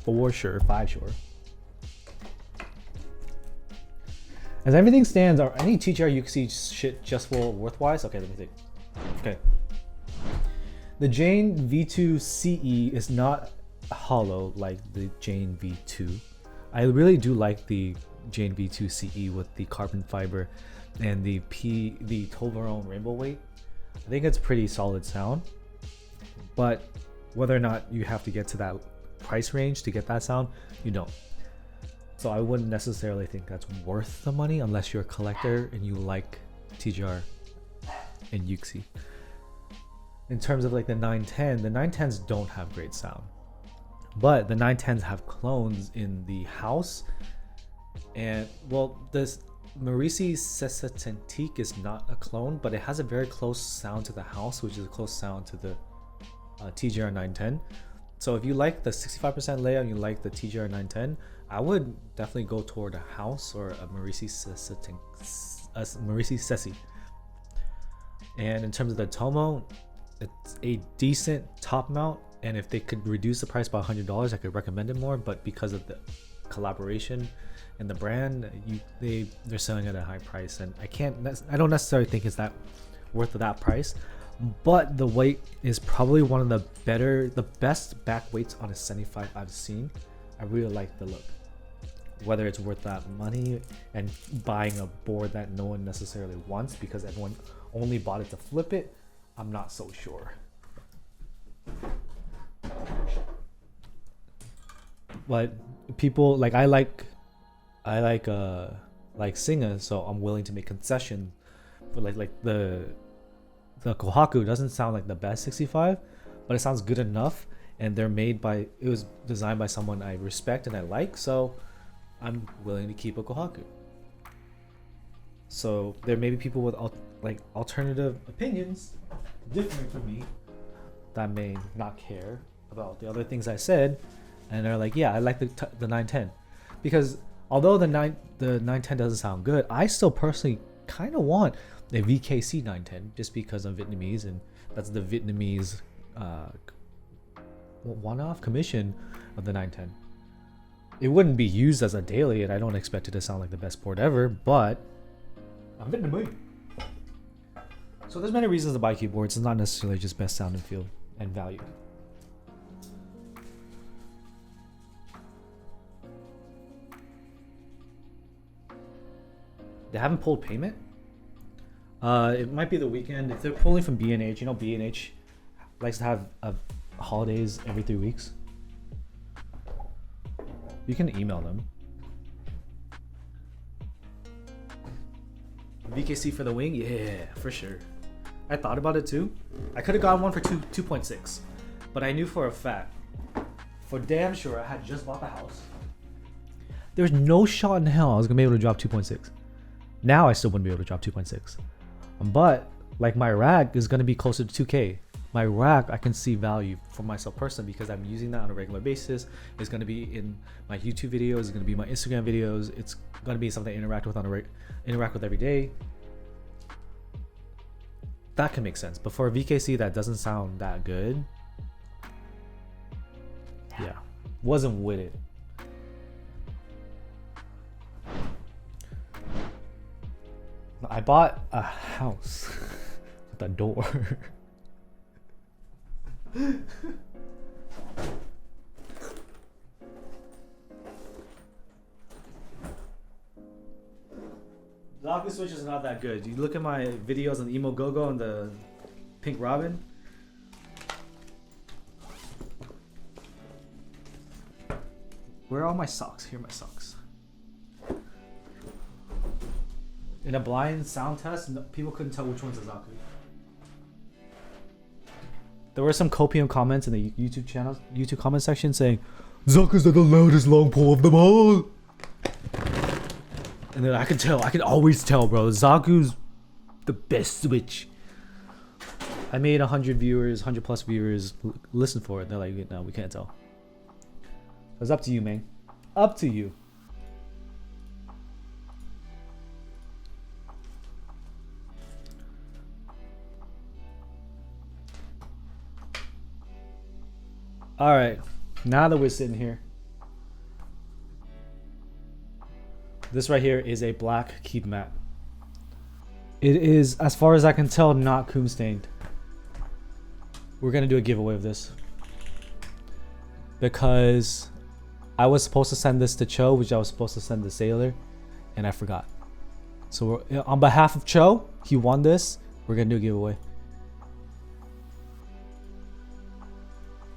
For sure, 5 sure. As everything stands, are any TGR UXC shit just for worthwhile? Okay, let me think. Okay. The Jane V2 CE is not hollow like the Jane V2. I really do like the Jane V2 CE with the carbon fiber and the Toblerone rainbow weight. I think it's pretty solid sound. But whether or not you have to get to that price range to get that sound, you don't. So I wouldn't necessarily think that's worth the money unless you're a collector and you like TGR and UXC. In terms of like the 910, the 910s don't have great sound. But the 910s have clones in the house. And well, this Maurici Sesatentique is not a clone, but it has a very close sound to the house, which is a close sound to the TGR 910. So if you like the 65% layout and you like the TGR 910, I would definitely go toward a house or a Maurici Sessi. And in terms of the Tomo, it's a decent top mount, and if they could reduce the price by $100, I could recommend it more. But because of the collaboration and the brand, they're selling at a high price, and I don't necessarily think it's that worth that price. But the weight is probably one of the best back weights on a 75 I've seen. I really like the look. Whether it's worth that money and buying a board that no one necessarily wants because everyone only bought it to flip it, I'm not so sure. But people like like singers, so I'm willing to make concessions. But like the Kohaku doesn't sound like the best 65, but it sounds good enough, and it was designed by someone I respect and I like, so I'm willing to keep a Kohaku. So there may be people with alternative opinions, different from me, that may not care about the other things I said, and they're like, yeah, I like the 910, because although the 910 doesn't sound good, I still personally kind of want a VKC 910 just because I'm Vietnamese, and that's the Vietnamese one-off commission of the 910. It wouldn't be used as a daily, and I don't expect it to sound like the best port ever, but I'm Vietnamese. So there's many reasons to buy keyboards. It's not necessarily just best sound and feel and value. They haven't pulled payment. It might be the weekend. If they're pulling from B&H, you know B&H likes to have holidays every 3 weeks. You can email them. VKC for the wing? Yeah, for sure. I thought about it too. I could have gotten one for 2.6, but I knew for a fact, for damn sure, I had just bought the house. There was no shot in hell I was gonna be able to drop 2.6. Now I still wouldn't be able to drop 2.6. But like my rack is gonna be closer to 2K. My rack, I can see value for myself personally because I'm using that on a regular basis. It's gonna be in my YouTube videos. It's gonna be my Instagram videos. It's gonna be something I interact with every day. That can make sense. But for a VKC that doesn't sound that good, yeah, wasn't with it. I bought a house with a door. Zaku Switch is not that good. You look at my videos on Emogogo and the Pink Robin. Where are all my socks? Here are my socks. In a blind sound test, people couldn't tell which one's a Zaku. There were some copium comments in the YouTube comment section saying, Zaku's the loudest long pull of them all. And then I can always tell, bro. Zaku's the best Switch. I made 100 plus viewers listen for it. They're like, no, we can't tell. It's up to you, man. Up to you. All right, now that we're sitting here, this right here is a black keep mat. It is, as far as I can tell, not coom stained. We're gonna do a giveaway of this because I was supposed to send this to Cho, which I was supposed to send to Sailor, and I forgot. So on behalf of Cho, he won this. We're gonna do a giveaway.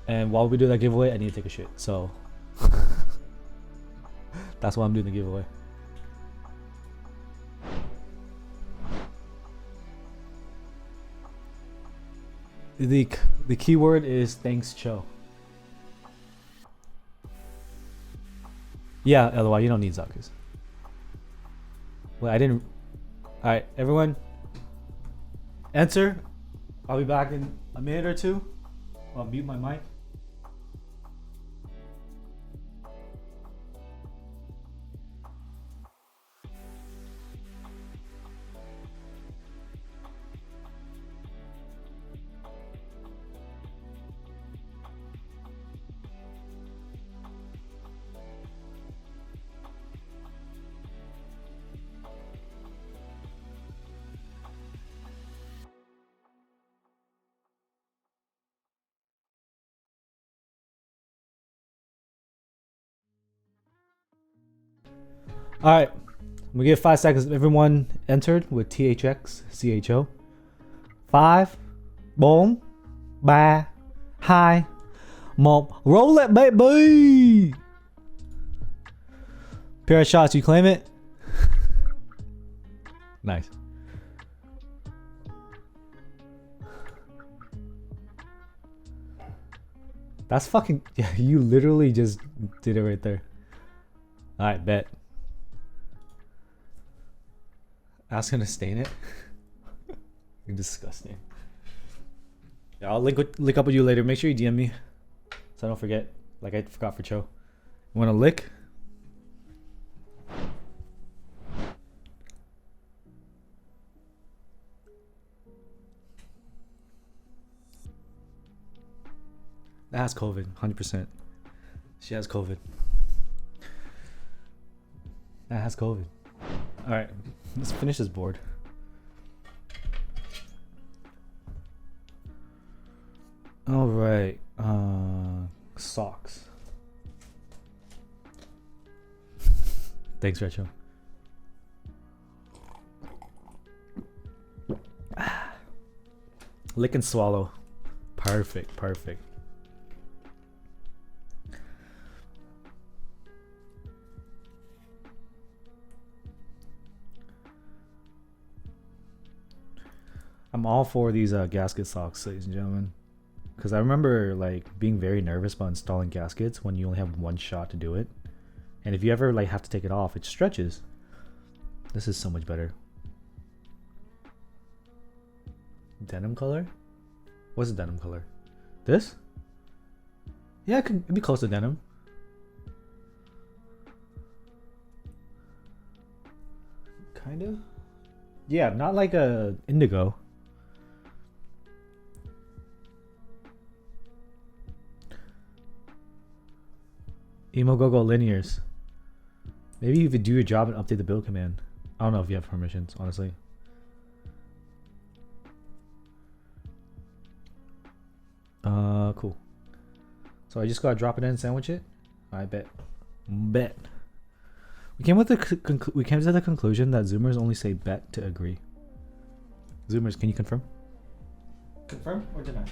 And while we do that giveaway, I need to take a shit. So that's why I'm doing the giveaway. The keyword is thanks, Cho. Yeah, LOI, you don't need Zakus. Well, I didn't. Alright, everyone. Enter. I'll be back in a minute or two. I'll mute my mic. All right, we give 5 seconds. Everyone entered with THX CHO. 5, 4, 3, 2, 1. Roll it, baby. Pair of shots, you claim it? Nice. That's fucking... Yeah, you literally just did it right there. Alright, bet. Ask him to stain it? You're disgusting. Yeah, I'll link up with you later. Make sure you DM me so I don't forget. Like I forgot for Cho. You want to lick? That has COVID, 100%. She has COVID. That has COVID. All right, let's finish this board. All right, socks. Thanks, Retro. Lick and swallow. Perfect, perfect. I'm all for these gasket socks, ladies and gentlemen, because I remember like being very nervous about installing gaskets when you only have one shot to do it, and if you ever like have to take it off, it stretches. This is so much better. Denim color? What's the denim color? This? Yeah, it'd be close to denim. Kind of. Yeah, not like a indigo. Emogogo linears. Maybe you could do your job and update the build command. I don't know if you have permissions, honestly. Cool. So I just gotta drop it in and sandwich it. I bet. We came to the conclusion that Zoomers only say bet to agree. Zoomers, can you confirm? Confirm or deny?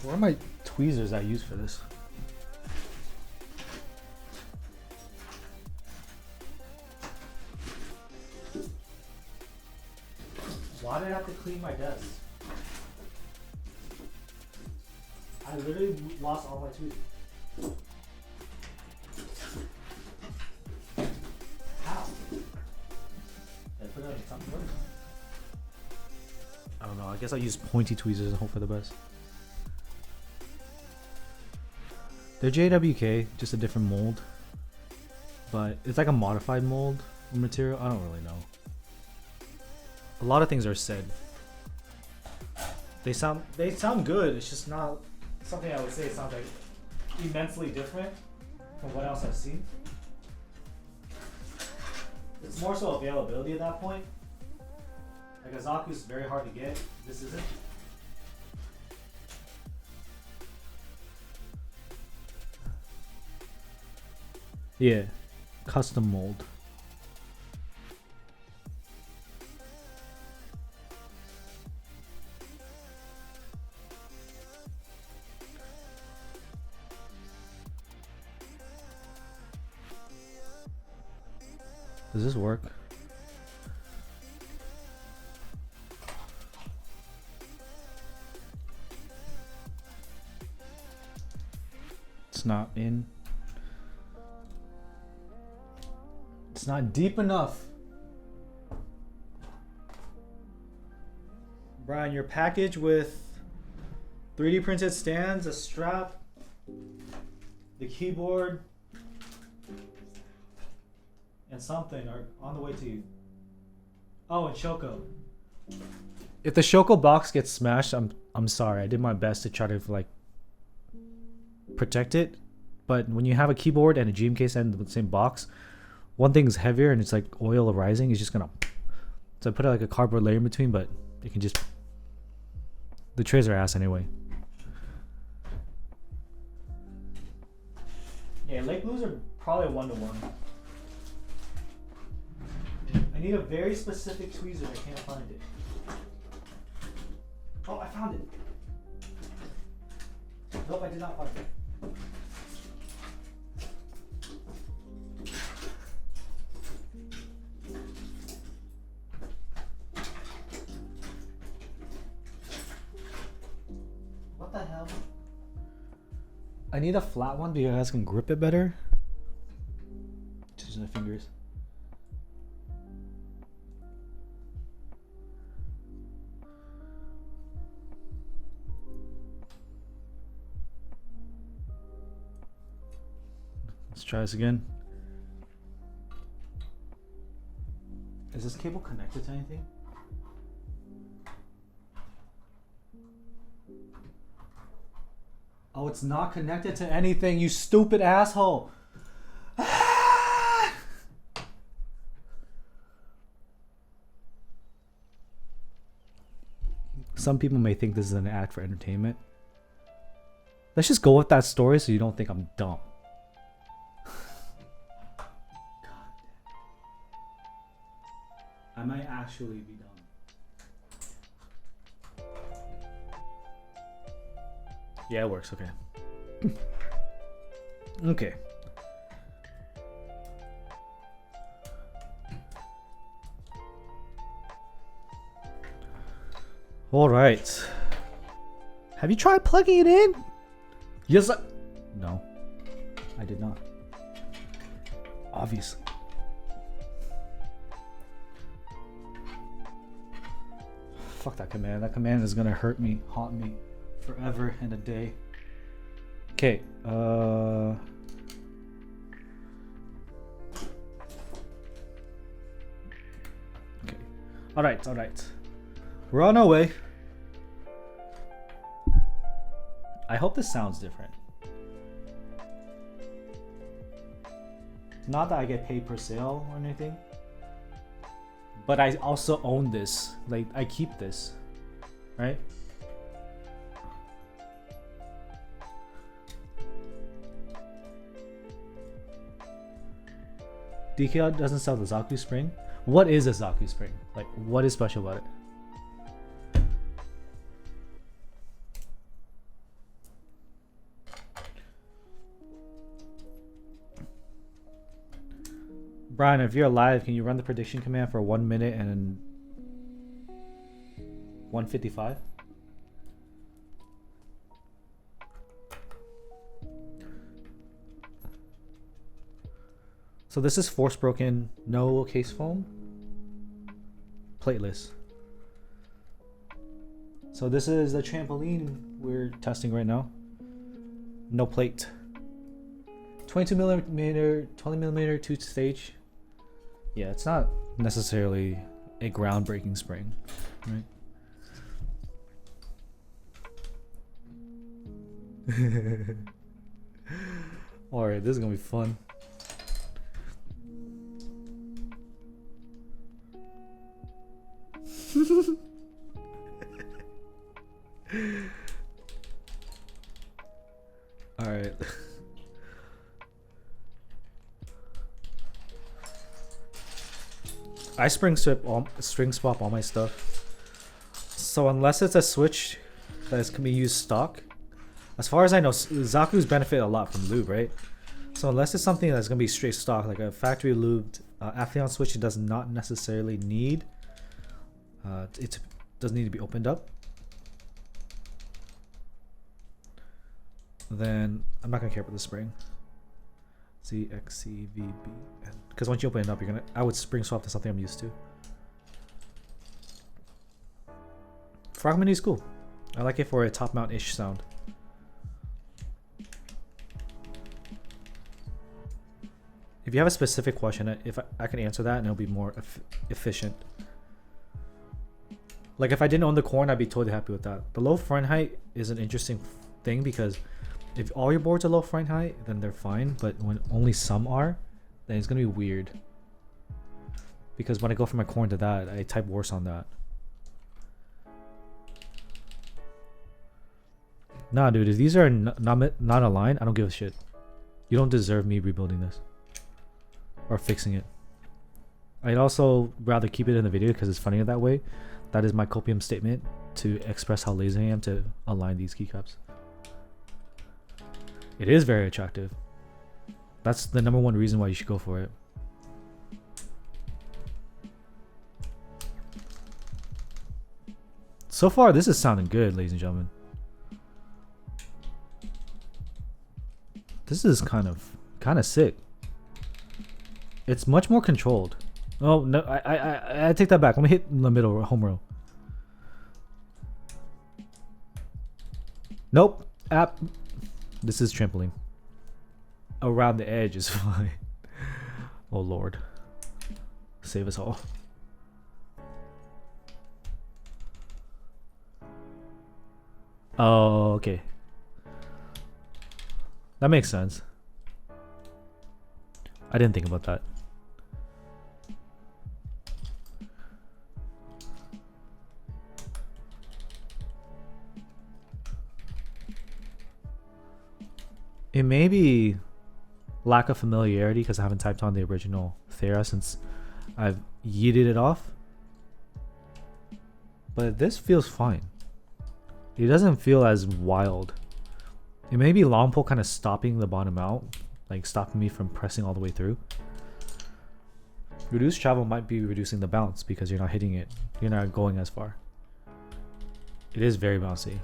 Where are my tweezers I use for this? Why did I have to clean my desk? I literally lost all my tweezers. How? Did I put it on something? I don't know. I guess I use pointy tweezers and hope for the best. They're JWK, just a different mold. But it's like a modified mold material. I don't really know. A lot of things are said. They sound good. It's just not something I would say sounds like immensely different from what else I've seen. It's more so availability at that point. Like a Zaku is very hard to get. This isn't. Yeah, custom mold. Does this work? It's not in. It's not deep enough. Brian, your package with 3D printed stands, a strap, the keyboard, and something are on the way to you. Oh, and Shoko. If the Shoko box gets smashed, I'm sorry. I did my best to try to like protect it, but when you have a keyboard and a GMK stand in the same box, one thing's heavier and it's like oil rising. It's just gonna. So I put like a cardboard layer in between, but it can just. The trays are ass anyway. Yeah, Lake Blues are probably a 1-to-1. I need a very specific tweezer. I can't find it. Oh, I found it. Nope, I did not find it. What the hell? I need a flat one because you guys can grip it better. Just using the fingers. Let's try this again. Is this cable connected to anything? Oh, it's not connected to anything, you stupid asshole. Some people may think this is an ad for entertainment. Let's just go with that story so you don't think I'm dumb. I might actually be dumb. Yeah, it works. Okay. Okay. All right. Have you tried plugging it in? Yes. No, I did not. Obviously. Fuck that command. That command is gonna hurt me, haunt me forever and a day. Okay. Okay. All right. All right. We're on our way. I hope this sounds different. Not that I get paid per sale or anything. But I also own this. Like, I keep this. Right? DKL doesn't sell the Zaku spring. What is a Zaku spring? Like, what is special about it? Brian, if you're alive, can you run the prediction command for 1 minute and 1:55? So this is force broken, no case foam, plateless. So this is the trampoline we're testing right now. No plate. 22mm, 20mm 2-stage. Yeah, it's not necessarily a groundbreaking spring, right? Alright, this is gonna be fun. Alright. I string swap all my stuff. So unless it's a switch that can be used stock, as far as I know, Zaku's benefit a lot from lube, right? So unless it's something that's gonna be straight stock, like a factory lubed Aphelion switch, it does not necessarily need. It doesn't need to be opened up. Then I'm not gonna care about the spring. CXCVB, because once you open it up, I would spring swap to something I'm used to. Frog Mini is cool. I like it for a top mount ish sound. If you have a specific question, if I can answer that, and it'll be more efficient. Like if I didn't own the corn, I'd be totally happy with that. The low front height is an interesting thing because if all your boards are low front height, then they're fine. But when only some are, then it's gonna be weird. Because when I go from my corn to that, I type worse on that. Nah, dude, if these are not aligned, I don't give a shit. You don't deserve me rebuilding this or fixing it. I'd also rather keep it in the video because it's funnier that way. That is my copium statement. to express how lazy I am to align these keycaps. It is very attractive. That's the #1 reason why you should go for it. So far, this is sounding good, ladies and gentlemen. This is kind of sick. It's much more controlled. Oh no, I take that back. Let me hit in the middle home row. Nope. This is trampoline. Around the edge is fine. Oh Lord. Save us all. Oh, okay. That makes sense. I didn't think about that. It may be lack of familiarity because I haven't typed on the original Thera since I've yeeted it off. But this feels fine. It doesn't feel as wild. It may be long pull kind of stopping the bottom out, like stopping me from pressing all the way through. Reduced travel might be reducing the bounce because you're not hitting it. You're not going as far. It is very bouncy.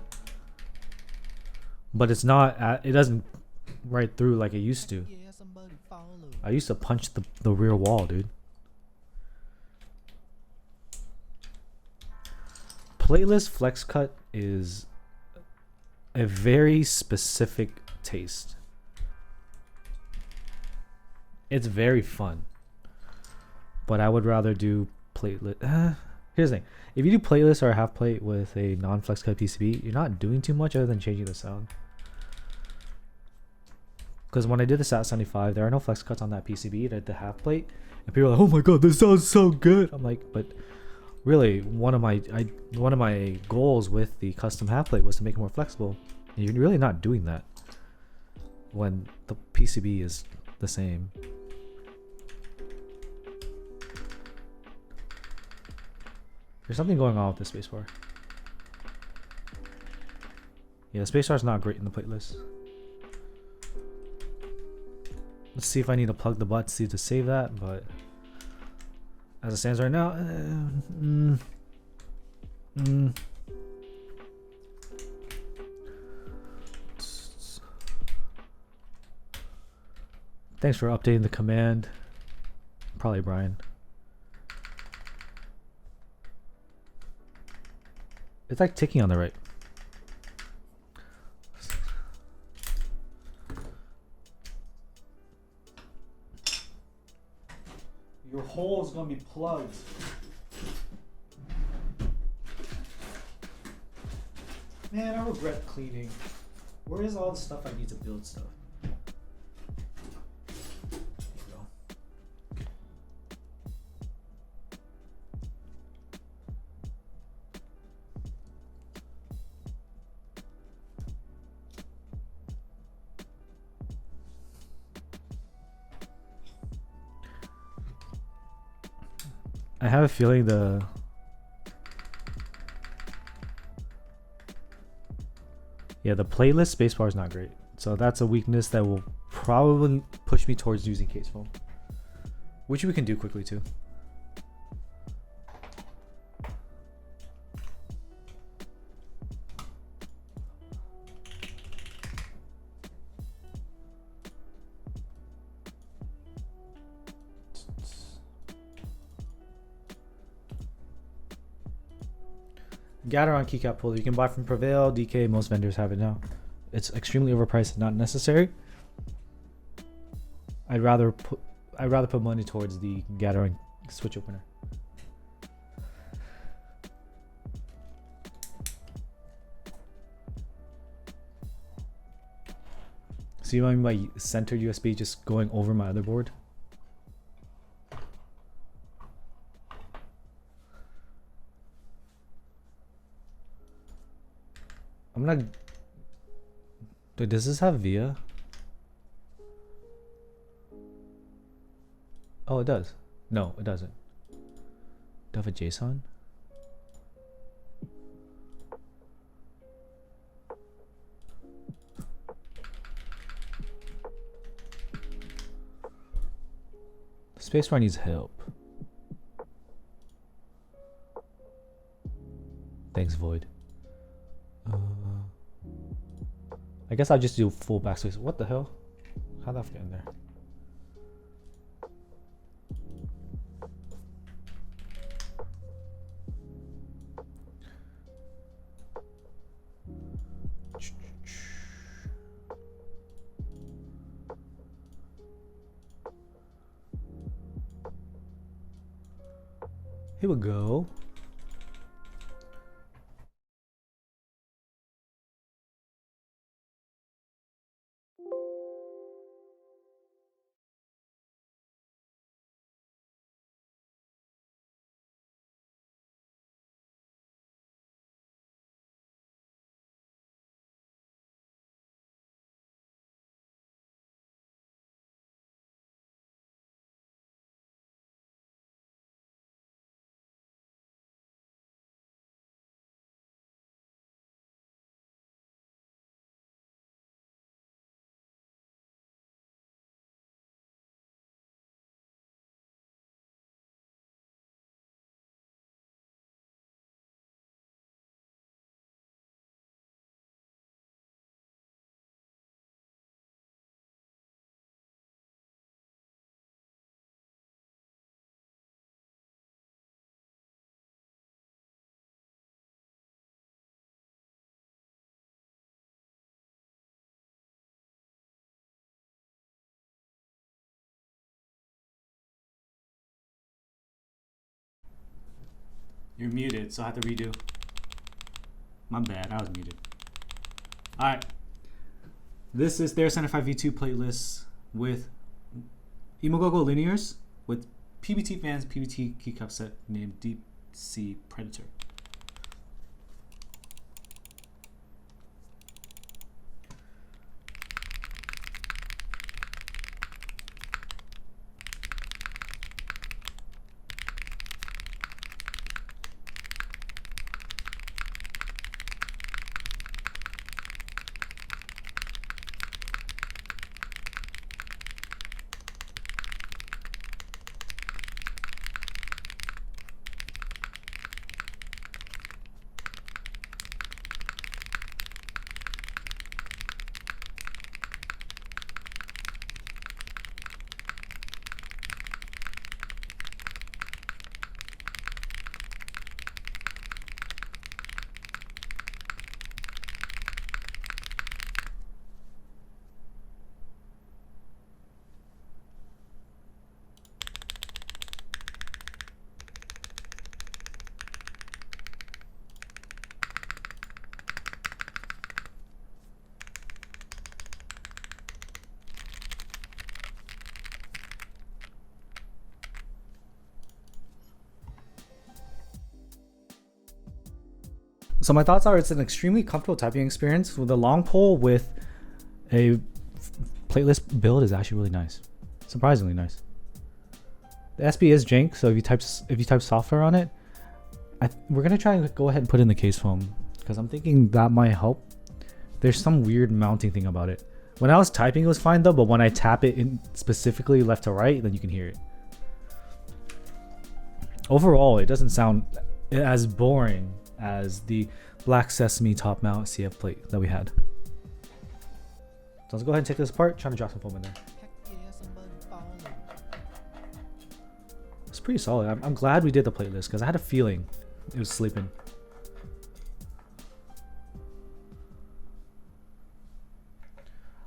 But it's not, it doesn't right through like it used to. I used to punch the rear wall, dude. Plateless flex cut is a very specific taste. It's very fun, but I would rather do plateless. Here's the thing: if you do plateless or a half plate with a non-flex cut PCB, you're not doing too much other than changing the sound. Because when I did the Sat75, there are no flex cuts on that PCB. I did the half plate, and people are like, "Oh my god, this sounds so good!" I'm like, but really, one of my goals with the custom half plate was to make it more flexible. And you're really not doing that when the PCB is the same. There's something going on with the spacebar. Yeah, the spacebar is not great in the plateless. Let's see if I need to plug the butt to save that, but as it stands right now, thanks for updating the command. Probably Brian. It's like ticking on the right. Your hole is going to be plugged. Man, I regret cleaning. Where is all the stuff I need to build stuff? I have a feeling the plateless spacebar is not great. So that's a weakness that will probably push me towards using case foam, which we can do quickly too. Gateron keycap puller you can buy from Prevail, DK. Most vendors have it now. It's extremely overpriced and not necessary. I'd rather put money towards the Gateron switch opener. See what I mean by centered USB just going over my other board? I'm not. Dude, does this have VIA? Oh, it does. No, it doesn't. Do I have a JSON? Spacebar needs help. Thanks, Void. I guess I'll just do full backspace. What the hell? How'd that get in there? Here we go. You're muted, so I have to redo. My bad, I was muted. Alright. This is Thera75 V2 Plateless with Emogogo linears with PBT fans, PBT keycap set named Deep Sea Predator. So my thoughts are it's an extremely comfortable typing experience with a long pole with a plateless build is actually really nice. Surprisingly nice. The SB is jank, so if you type software on it, we're gonna try and go ahead and put in the case foam because I'm thinking that might help. There's some weird mounting thing about it. When I was typing it was fine though, but when I tap it in specifically left to right, then you can hear it. Overall, it doesn't sound as boring as the Black Sesame top mount CF plate that we had. So let's go ahead and take this apart, trying to drop some foam in there. It's pretty solid. I'm glad we did the plateless because I had a feeling it was sleeping.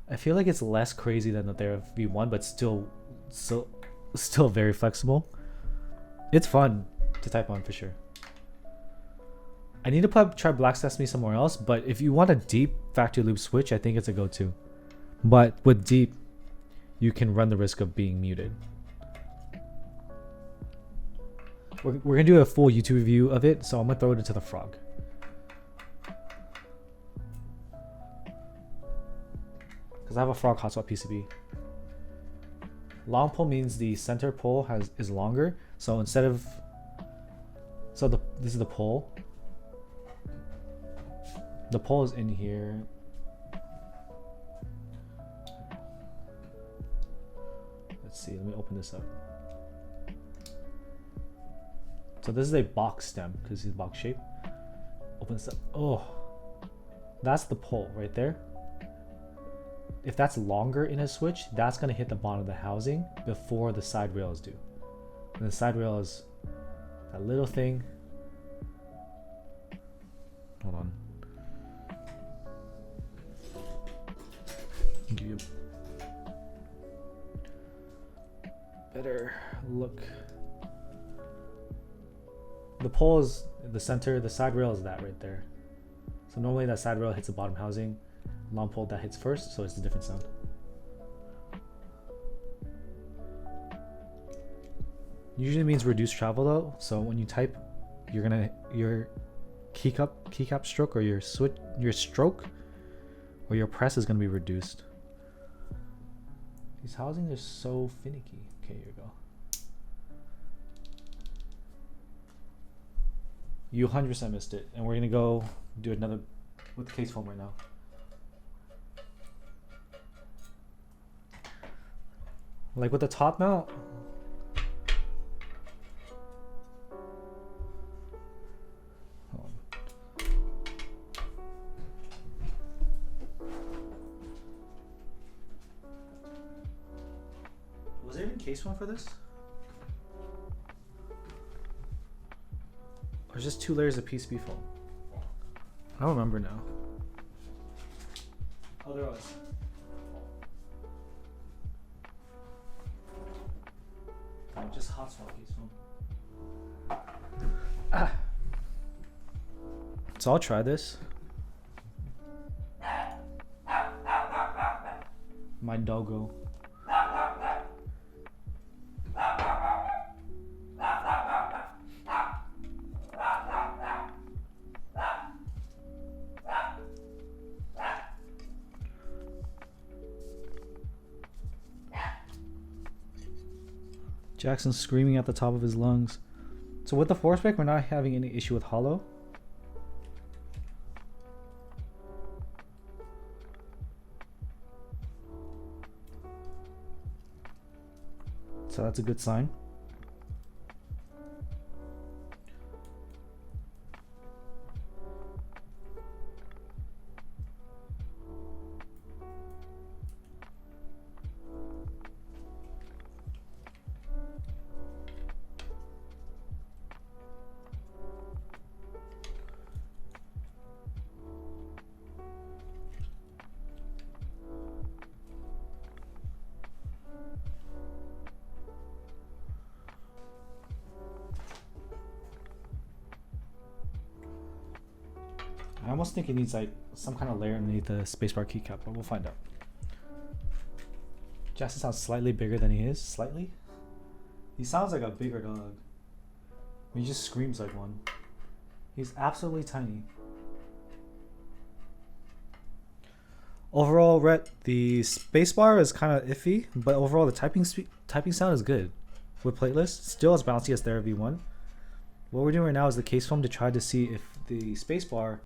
I feel like it's less crazy than the Thera V1, but still very flexible. It's fun to type on for sure. I need to try Black Sesame somewhere else, but if you want a deep factory loop switch, I think it's a go-to. But with deep, you can run the risk of being muted. We're gonna do a full YouTube review of it, so I'm gonna throw it into the frog. Because I have a frog hotspot PCB. Long pole means the center pole is longer, so instead of this is the pole. The pole is in here. Let's see, let me open this up. So this is a box stem because it's box shape. Open this up. Oh, that's the pole right there. If that's longer in a switch, that's gonna hit the bottom of the housing before the side rails do. And the side rail is that little thing. Hold on. I'll give you a better look. The pole is the center, the side rail is that right there. So normally that side rail hits the bottom housing, long pole that hits first, so it's a different sound. Usually means reduced travel though, so when you type, your keycap stroke or your stroke or your press is gonna be reduced. These housings are so finicky. Okay, here we go. You 100% missed it, and we're gonna go do another with the case foam right now. Like with the top mount, was there even case foam for this? Or just 2 layers of PCB foam? I don't remember now. Oh, there was. Just hot swap case foam. Ah. So I'll try this. My doggo. Jackson's screaming at the top of his lungs. So with the force brake, we're not having any issue with hollow. So that's a good sign. I almost think it needs like some kind of layer underneath the spacebar keycap, but we'll find out. Jackson sounds slightly bigger than he is. Slightly? He sounds like a bigger dog. He just screams like one. He's absolutely tiny. Overall, Rhett, the spacebar is kind of iffy, but overall the typing sound is good. With Plateless, still as bouncy as Thera V1. What we're doing right now is the case foam to try to see if the spacebar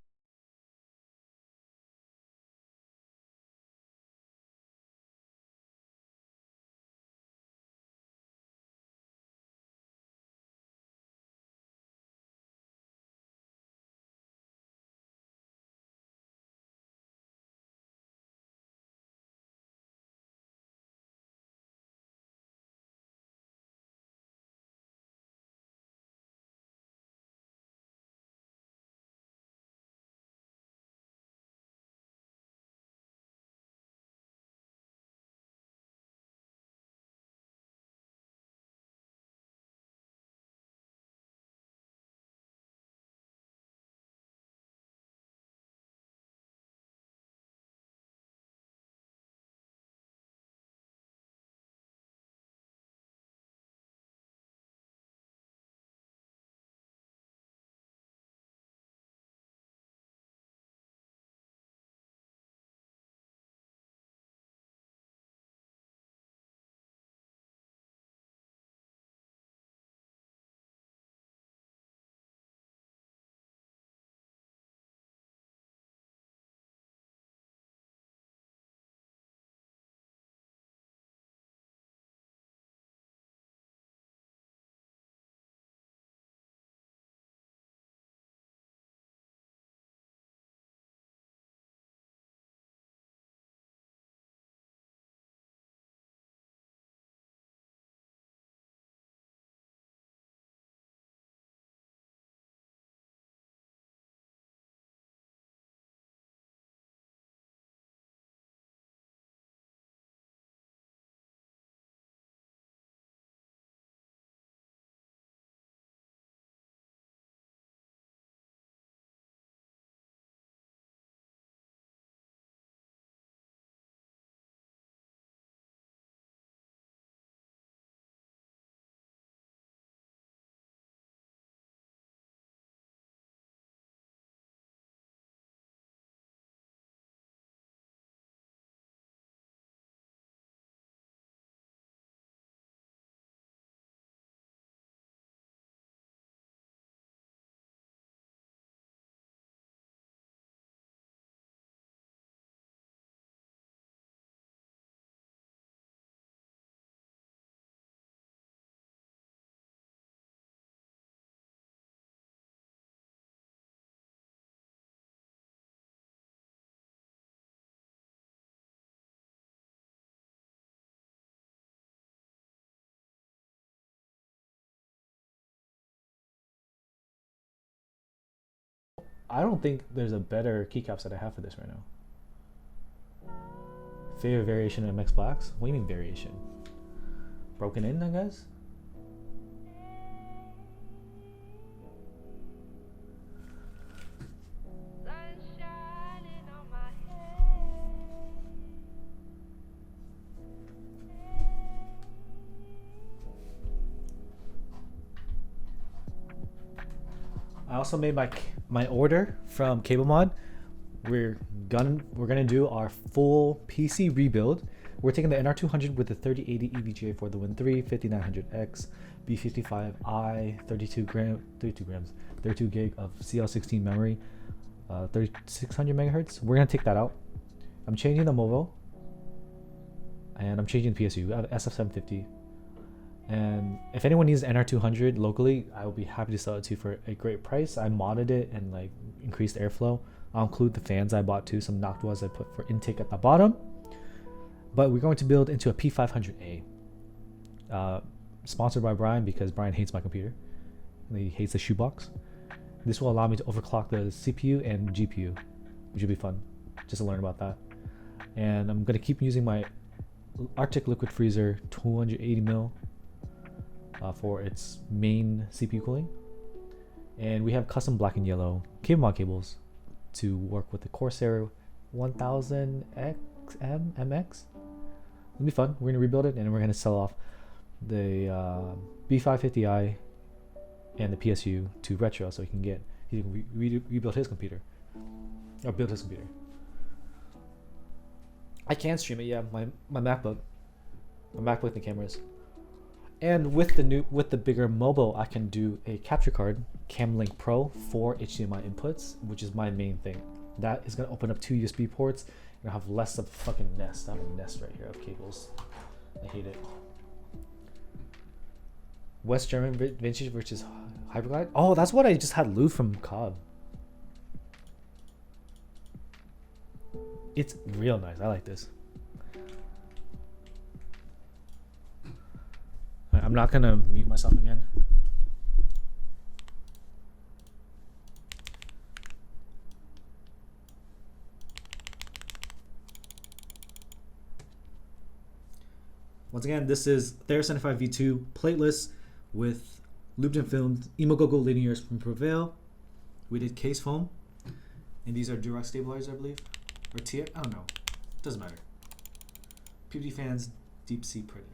I don't think there's a better keycaps that I have for this right now. Favorite variation of MX Blacks? What do you mean variation? Broken in, I guess? I also made my order from Cable Mod. We're gonna do our full PC rebuild. We're taking the NR200 with the 3080 EVGA for the Win 3, 5900X, B55i, 32 gig of CL16 memory, 3600 megahertz. We're gonna take that out. I'm changing the Movo, and I'm changing the PSU. I have SF750. And if anyone needs NR200 locally, I will be happy to sell it to you for a great price. I modded it and like increased airflow. I'll include the fans I bought too, some Noctuas I put for intake at the bottom. But we're going to build into a P500A. Sponsored by Brian because Brian hates my computer. He hates the shoebox. This will allow me to overclock the CPU and GPU, which will be fun just to learn about that. And I'm going to keep using my Arctic Liquid Freezer 280mm for its main CPU cooling. And we have custom black and yellow cable mod cables to work with the Corsair 1000X MX. It'll be fun. We're gonna rebuild it and we're gonna sell off the B550i and the PSU to Retro so he can rebuild his computer or build his computer. I can stream it, yeah. My MacBook and the cameras. And with the bigger mobile, I can do a capture card, CamLink Pro, for HDMI inputs, which is my main thing. That is gonna open up 2 USB ports, and I have less of a fucking nest. I have a nest right here of cables. I hate it. West German vintage versus Hyperglide. Oh, that's what I just had loot from COD. It's real nice. I like this. I'm not gonna mute myself again. Once again, this is Thera75 V2 Plateless with looped and filmed Emogogo linears from Prevail. We did case foam, and these are Durox stabilizers, I believe, or TX. I don't know. Doesn't matter. PvD fans, Deep Sea Predator.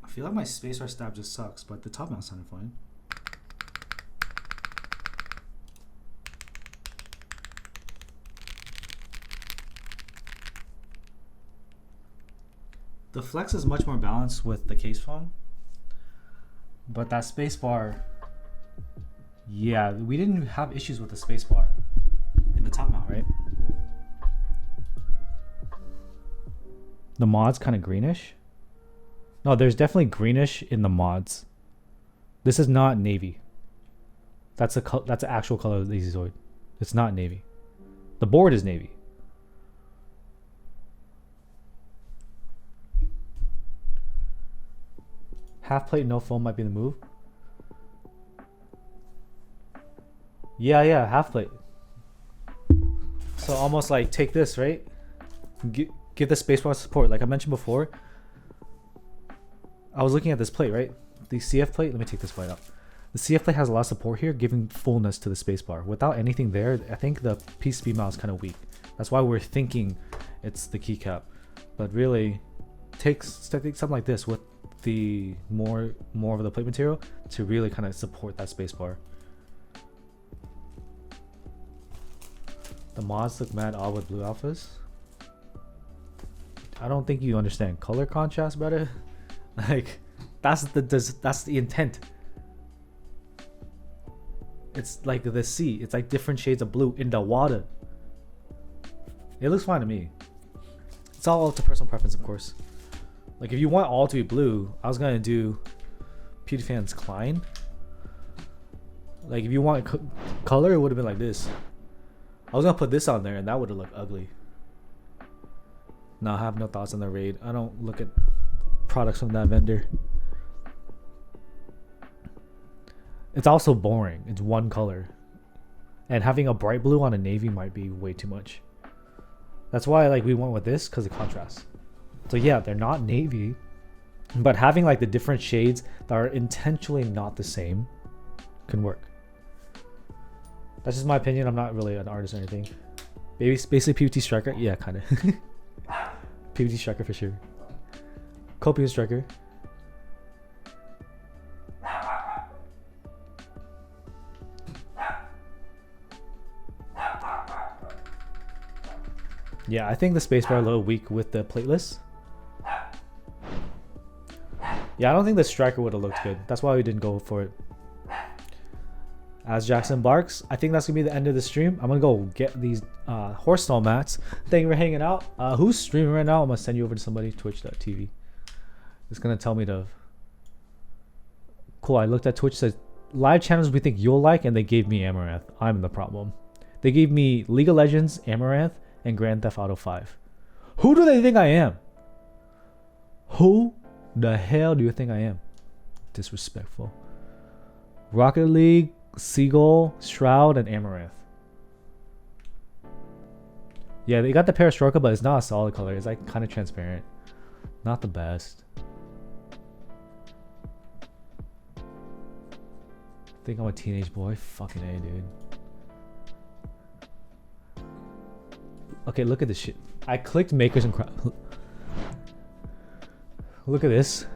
I feel like my spacebar stab just sucks, but the top mount sounded fine. The flex is much more balanced with the case foam, but that spacebar, yeah, we didn't have issues with the spacebar in the top mount, right? The mod's kind of greenish. No, there's definitely greenish in the mods. This is not navy. That's the actual color of the Zoid. It's not navy. The board is navy. Half plate, no foam might be the move. Yeah, half plate. So almost like take this, right? Give the spacebar support. Like I mentioned before, I was looking at this plate, right? The CF plate. Let me take this plate out. The The CF plate has a lot of support here, giving fullness to the spacebar. Without anything there, I think the PCB mount is kind of weak. That's why we're thinking it's the keycap. But really, take something like this with the more of the plate material to really kind of support that spacebar. The mods look mad odd with blue alphas. I don't think you understand color contrast better. Like that's the intent. It's like the sea. It's like different shades of blue in the water. It looks fine to me. It's all up to personal preference, of course. Like if you want all to be blue, I was gonna do PewDieFan's Klein. Like if you want color, it would have been like this. I was gonna put this on there, and that would have looked ugly. No, I have no thoughts on the raid. I don't look at products from that vendor. It's also boring. It's one color, and having a bright blue on a navy might be way too much. That's why like we went with this because of contrast. So yeah, they're not navy, but having like the different shades that are intentionally not the same can work. That's just my opinion. I'm not really an artist or anything. Basically PVT Striker. Yeah, kind of. PVT Striker for sure. Copium Striker. Yeah, I think the spacebar a little weak with the plateless. Yeah, I don't think the striker would have looked good. That's why we didn't go for it. As Jackson barks, I think that's gonna be the end of the stream. I'm gonna go get these horse stall mats. Thank you for hanging out. Who's streaming right now? I'm gonna send you over to somebody. Twitch.tv. It's gonna tell me to. Cool. I looked at Twitch. Says live channels we think you'll like, and they gave me Amaranth. I'm the problem. They gave me League of Legends, Amaranth, and Grand Theft Auto 5. Who do they think I am? Who the hell do you think I am? Disrespectful. Rocket League, Seagull, Shroud, and Amaranth. Yeah, they got the Perestroika, but it's not a solid color. It's like kind of transparent. Not the best. Think I'm a teenage boy? Fucking A, dude. Okay, look at this shit. I clicked makers and look at this.